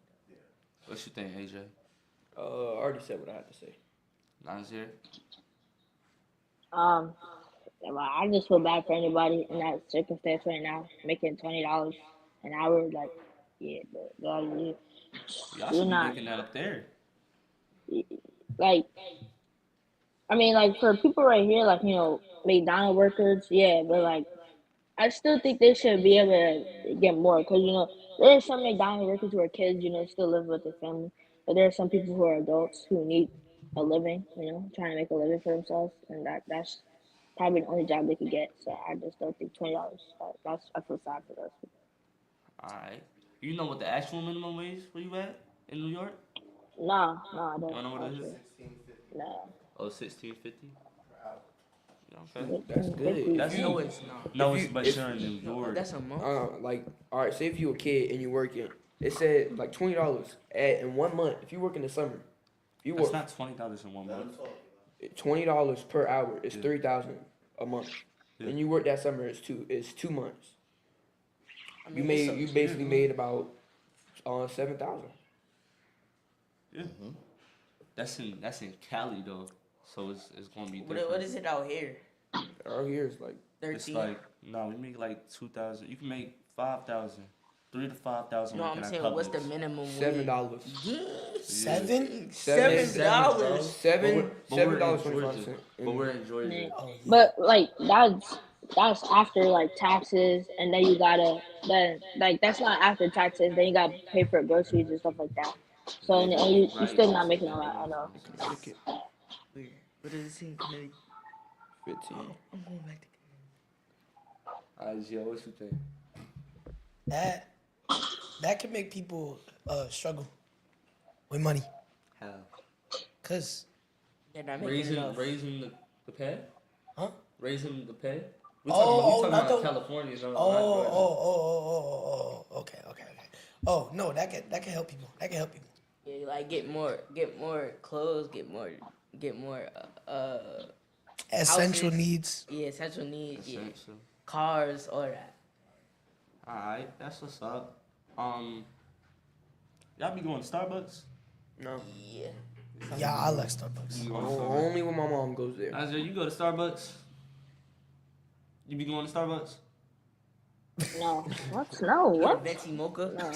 What you think, AJ? I already said what I had to say. Nazir? Well, I just feel bad for anybody in that circumstance right now, making $20 an hour. Like, yeah, but Y'all you're should be not making that up there. like. I mean, like for people right here, like McDonald workers, yeah, but like I still think they should be able to get more because there are some McDonald's workers who are kids, still live with their family, but there are some people who are adults who need a living, trying to make a living for themselves, and that's probably the only job they could get. So I just don't think $20. I feel sad for those people. Alright. You know what the actual minimum wage where you at in New York? No, I You don't don't know what it is? actually. No, Oh, 1650. Okay. That's good. 50. That's No, it's not. No, If it's you- but if- you're in New York. That's a month. Like, all right, say if you a kid and you working, it said like $20 in 1 month. If you work in the summer, if you That's work not $20 in 1 month. $20 per hour, it's Yeah. 3,000 a month. Yeah. And you work that summer, it's 2 months. I You mean, made it's you basically made about 7,000. Yeah. That's in Cali though, so it's gonna be what different. is it out here? Out here is like It's 13. like no, we make like 2,000. You can make 5,000, 3 to 5,000. No, I'm working at saying what's the Publix. minimum wage? $7. Seven? $7. $7 But we're in 25 Georgia. cents. But we're in Georgia. Yeah. But like that's after like taxes, and then then like that's not after taxes. Then you gotta pay for groceries and stuff like that. So and you Right. still not making a lot. I know. Connecticut, Weird. What does it say in Connecticut? 15. I'm going back to Alright, Gio, what you think? That can make people struggle with money, How? cause They're not making enough. Raising the pay? Huh? Raising the pay? We Oh, talking not about the- California, no, okay. Oh no, that can help people. That can help people. Yeah, like get more clothes, get more Essential houses. needs. Yeah, essential needs, yeah. Essential. Cars, all that. Alright, that's what's up. Y'all be going to Starbucks? No, Yeah. Yeah, I like Starbucks. You going to Starbucks? only when my mom goes there. Nazir, you go to Starbucks? You be going to Starbucks? No, what? Venti mocha. No.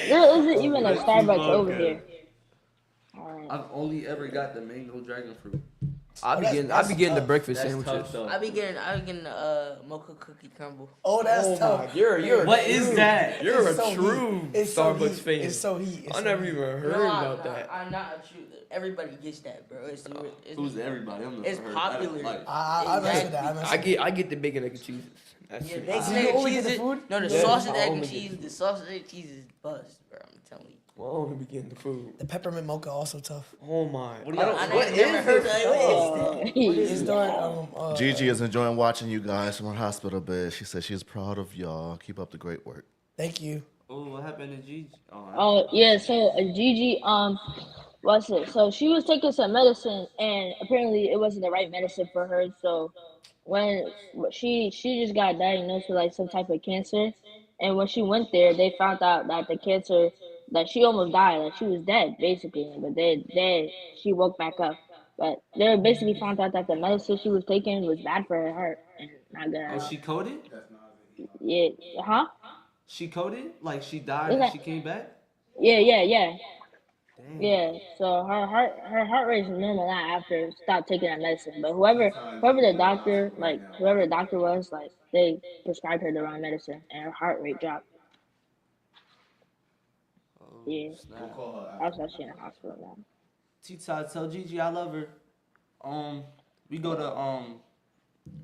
There isn't even a Starbucks over here. Alright. I've only ever got the mango dragon fruit. I be that's getting the tough. breakfast That's sandwiches. tough though. I be getting mocha cookie crumble. Oh, that's tough. You're What is that? You're It's a so true heat. It's so Starbucks heat. fan. It's so heat. It's I so never heat. even heard No, about that. I'm not a true. Everybody gets that, bro. It's Who's everybody? I'm the It's first. popular. Like, I mess with that. I mess with that. I get the bacon egg and cheeses. That's Yeah, it. bacon, You egg, and only get cheese. the food? No, the Yeah, sausage, I egg, and only get cheese. The sausage, egg, and cheese is bust, bro. I'm telling you. Well, I only be getting the food. The peppermint mocha also tough. Oh my. What do y'all- I what never is heard this of stuff? it. It's during Gigi is enjoying watching you guys from her hospital bed. She said she's proud of y'all. Keep up the great work. Thank you. oh, what happened to Gigi? Oh yeah, so Gigi, what's it? So she was taking some medicine, and apparently it wasn't the right medicine for her. So when she just got diagnosed with like some type of cancer, and when she went there, they found out that the cancer, that she almost died, like she was dead basically, but she woke back up. But they basically found out that the medicine she was taking was bad for her heart and not good at Oh, all. she coded? Yeah, huh? She coded? Like she died Is and that- she came back? Yeah. Yeah, so her heart rate is normal now after stop taking that medicine. But whoever the doctor was, like they prescribed her the wrong medicine and her heart rate dropped. Oh Yeah, We'll snap. call her that's after. why she in the hospital now. T-Todd, tell Gigi I love her. We go to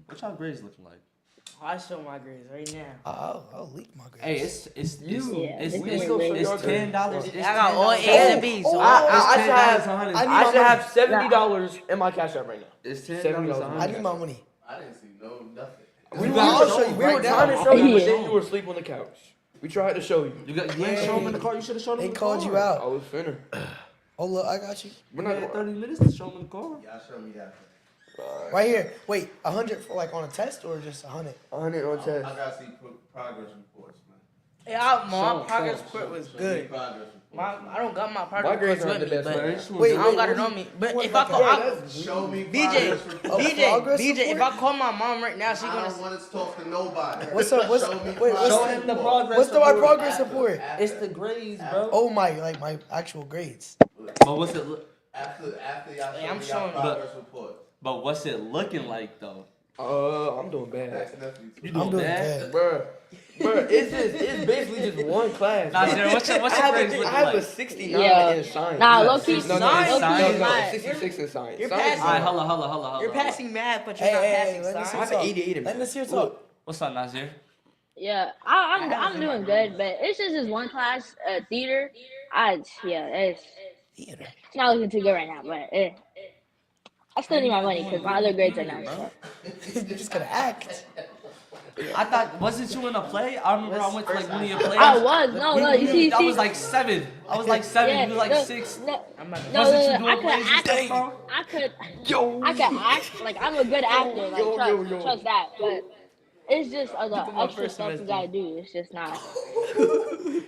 what y'all grades looking like? I show my grades right now. I'll leak my grades. Hey, it's Yeah, it's this it's, is really it's $10. I got all A's and B's. So I should have. $10 I should have $70 in my cash app right now. It's $10 $70. I need my money. I didn't see nothing. We I'll show you were right trying to now. show you, but Yeah. then you were asleep on the couch. We tried to show you. You ain't show them in the car. You should have showed them They in the called car. you I out. was finna. Oh look, I got you. We had 30 minutes to show them in the car. Y'all show me after. Right here. Wait, 100 for like on a test or just 100? 100 on I test. gotta see progress reports, man. Yeah, my Show 'em, progress show 'em, report was Show me good. progress reports. I don't got my My progress grades reports aren't with the me, best, but man. Wait, I don't wait, got it what on me. But what if I about call that? Show me DJ, progress reports. progress DJ, if report? I call my mom right now, she I gonna. don't want to talk to nobody. What's up? What's Show me wait? progress Show him the report. progress. What's the my report. progress report? It's the grades, bro. Oh my actual grades. But what's it? After y'all Hey, show I'm me showing y'all progress report. But what's it looking like though? I'm doing bad. You I'm doing doing bad? bad. Bruh, it's basically just one class. Nah, bruh. Sarah, what's your I have grades a, looking I have a like? 69 Yeah. in science. Nah, low key, No, science? Nah, 66 in science. You're Science passing. is Alright, hard. hold on. You're passing math, but you're Hey, not hey, passing let me science. see I have talk. an 88 in Let math. Nasir talk. What's up, Nazir? Yeah, I'm doing good, but it's just this one class, theater. It's Theater. it's not looking too good right now, but I still need my money because my other grades are nice. So. You're just gonna act. I thought, wasn't you in a play? I remember I went to like one of your plays. I was no, you see, I was like 7. I was like 7. yeah, you was like no, 6. No, Wasn't you I doing could plays and act. stuff, bro? I could act like I'm a good actor. Like trust that, but it's just the my extra first stuff you semester. gotta do. It's just not.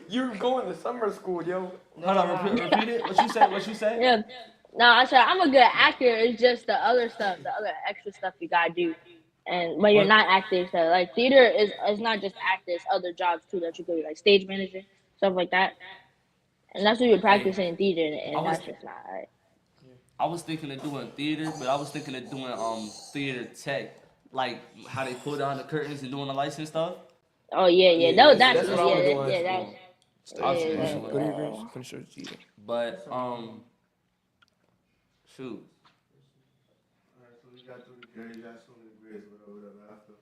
You're going to summer school, yo. Hold on, repeat it. What you say? Yeah. No, I said I'm a good actor. It's just the other stuff, the other extra stuff you gotta do. And when you're not acting, so like theater is not just acting, it's other jobs too that you could do, like stage manager, stuff like that. And that's what you're practicing in theater, and that's just not right. I was thinking of doing theater, but I was thinking of doing theater tech, like how they pull down the curtains and doing the lights and stuff. Oh yeah. No, that's what I was doing in that's Good degrees. Finish your G. But shoot, Alright, so we got through the grades, y'all show me the grades, whatever after.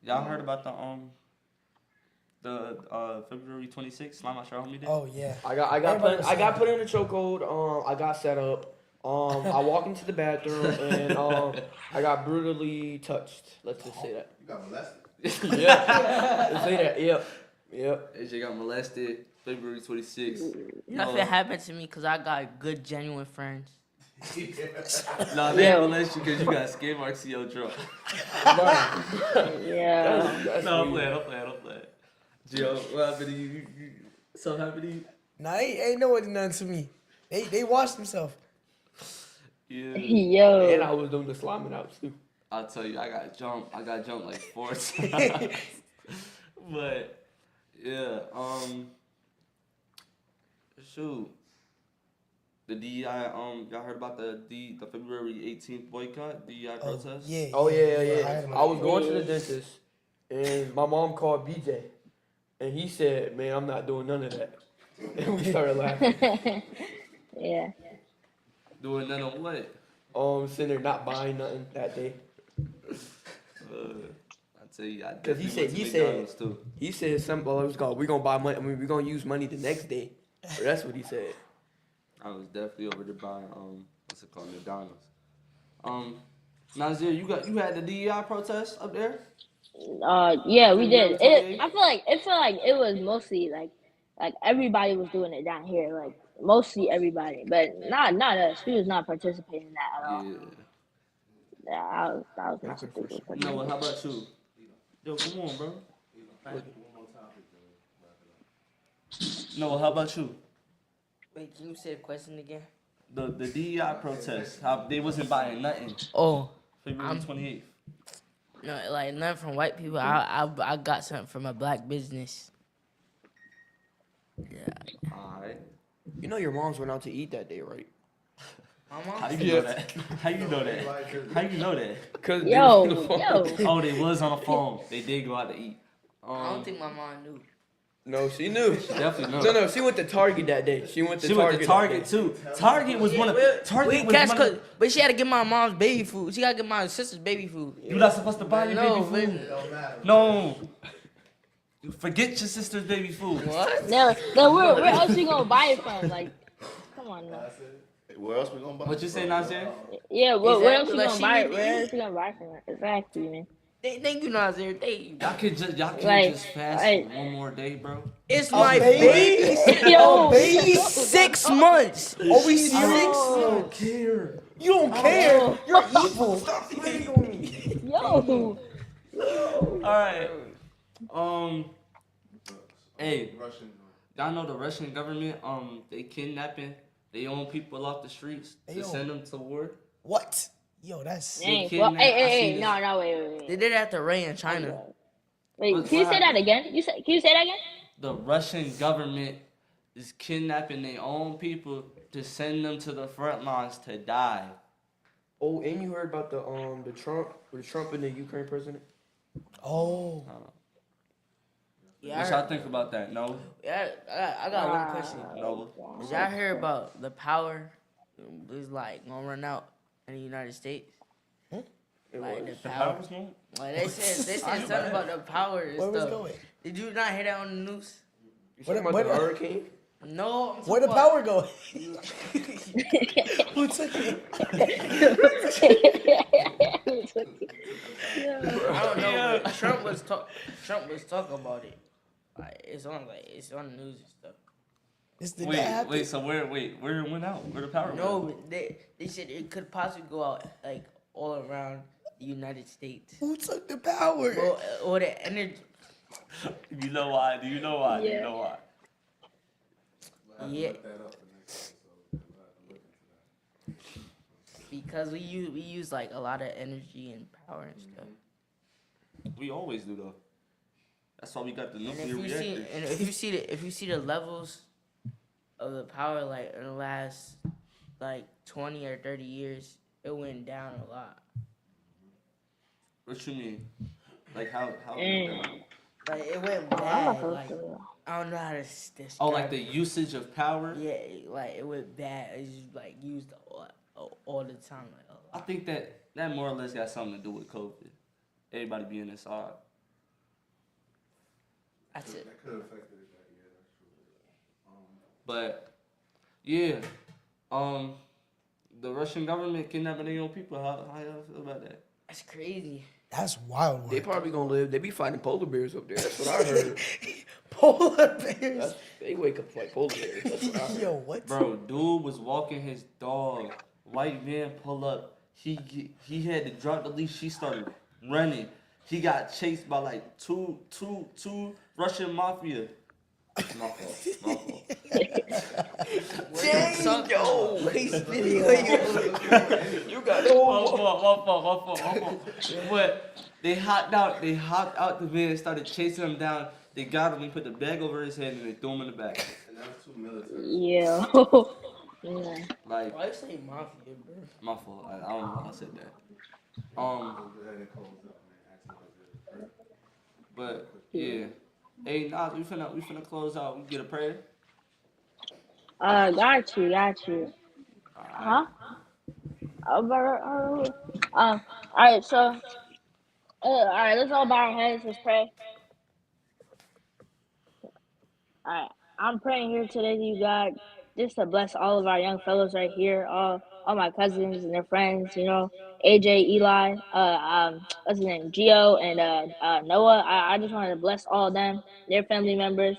y'all heard about the February 26th slime out your homie day? Oh yeah. I got put in a chokehold. I got set up. I walked into the bathroom and I got brutally touched. Let's just say that. You got molested. Yeah. Let's say that. Yep. AJ got molested February 26th. Nothing happened to me because I got good, genuine friends. Nah, they didn't molest you because you got skid marks to your jaw. Yeah. That's No, I'm weird. playing. Gio, what happened to you? So happened to you? Nah, ain't nobody done to me. They washed themselves. Yeah. Yo. And I was doing the slimming out too. I'll tell you, I got jumped like 4 times. But yeah, shoot. The DEI, y'all heard about the February 18th boycott, DEI protest? Yeah. Oh yeah. heard I about was going to the dentist, and my mom called BJ, and he said, "Man, I'm not doing none of that." And we started laughing. Yeah. Doing none of what? Sitting there not buying nothing that day. I tell you, I Cause definitely went to McDonald's too. he said something. Let's go. We're gonna buy money. I mean, we're gonna use money the next day. Or that's what he said. I was definitely over there buying what's it called, McDonald's. Nazir, you had the DEI protest up there? Yeah, we did. February 28th? I feel like it was mostly like everybody was doing it down here, like mostly everybody, but not us. We was not participating in that at all. Yeah. Yeah, I was not participating. No, how about you? Yo, come on, bro. No, how about you? Wait, can you say the question again? The DEI protest, how they wasn't buying nothing. Oh, February 28th. no, like nothing from white people. I got something from a black business. Yeah. Alright. You know your moms went out to eat that day, right? My mom. How you know that? How you know that? How you know that? Cause they Yo, was on the phone. yo. Oh, they was on the phone. They did go out to eat. I don't think my mom knew. No, she knew. Definitely No, no. no, she went to Target that day. She went to She Target. went to Target too. Target was one of Target was Cash, one of, but she had to get my mom's baby food. She gotta get my sister's baby food. you not supposed to buy your No, baby food. baby. No. You forget your sister's baby food. What? No, where else you gonna buy it from? Like, come on now. Where else we gonna buy? What you say, Nasir? Yeah, where else Exactly, you like gonna she buy need it? to Where eat. else you gonna buy it from? Exactly, man. Thank you, Nazir. Thank you. Y'all can't Like, just fast like- for one more day, bro. It's my baby? baby. Yo, She's 6 months. Are we serious? I don't care. You don't care. Yo. You're evil. Stop playing on me. Yo. All right. Hey, y'all know the Russian government? They kidnapping their own people off the streets to send them to war. What? Yo, that's Dang. kidnapped- Well, I hey, seen this. no, wait. They did that to Ray in China. Wait, What- can you what say that happened? again? Can you say that again? The Russian government is kidnapping their own people to send them to the front lines to die. Oh, and you heard about the Trump and the Ukraine president? oh. Yeah, What y'all think about that? No? Yeah, I got one question. No? Did y'all hear about the power is like gonna run out in the United States? Like the The power. power's going? Like they said something about the power and Where was stuff. going? Did you not hear that on the news? You talking about the hurricane? No. I'm Where the talking power go? Who took it? I don't know. But Trump was talking about it. Like it's on the news and stuff. This did not happen. Wait, so where it went out? Where the power No, went? but they said it could possibly go out like all around the United States. Who took the power? Or the energy. You know why? Do you know why? Do you Yeah. know why? Yeah. Because we use like a lot of energy and power and stuff. We always do though. That's why we got the And nuclear if you see reactors. if you see the levels of the power like in the last like 20 or 30 years, it went down a lot. What you mean? Like how? Like it went bad. Like I don't know how to describe. Oh, like the usage of power. Yeah, like it went bad. It's just like used all the time. Like a lot. I think that more or less got something to do with COVID. Everybody being inside. That's it. That could have affected it. Yeah, that's true. But yeah, the Russian government kidnapping their own people. How y'all feel about that? That's crazy. That's wild work. They probably gonna live. They be fighting polar bears up there. That's what I heard. Polar bears. They wake up like polar bears. That's what I heard. Yo, what? Bro, dude was walking his dog. White van pull up. He had to drop the leash. She started running. He got chased by like two Russian mafia. My fault. Dang, yo, waste video. You got My fault. But they hopped out the van and started chasing him down. They got him and put the bag over his head and they threw him in the back. And that's too military. Yeah. Yeah. Like, Why you say mafia, bro? my fault. I don't know how I said that. But yeah. Hey, Nas, we finna close out. We get a prayer. Got you. Huh? All right, so, all right, let's all bow our heads. Let's pray. All right, I'm praying here today to you, God, just to bless all of our young fellows right here, all my cousins and their friends, you know, AJ, Eli, what's his name, Gio, and Noah. I just wanted to bless all of them, their family members,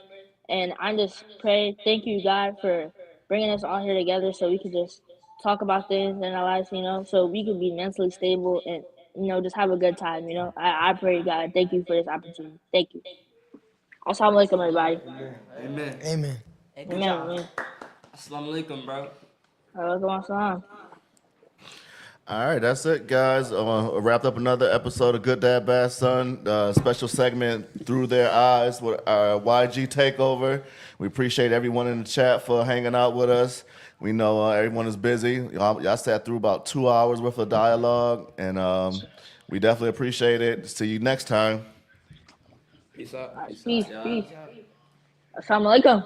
and I just pray, thank you, God, for bringing us all here together so we could just talk about things in our lives, you know, so we could be mentally stable and, you know, just have a good time, you know. I pray, God, thank you for this opportunity. Thank you. Assalamu alaikum, everybody. Amen. Amen. Hey, good Amen. job. Amen. Assalamu alaikum, bro. Waalaikumsalam. All right, that's it, guys. Wrapped up another episode of Good Dad, Bad Son. Special segment Through Their Eyes with our YG takeover. We appreciate everyone in the chat for hanging out with us. We know everyone is busy. Y'all sat through about 2 hours worth of dialogue, and we definitely appreciate it. See you next time. Peace out. Peace, peace. Assalamu alaikum.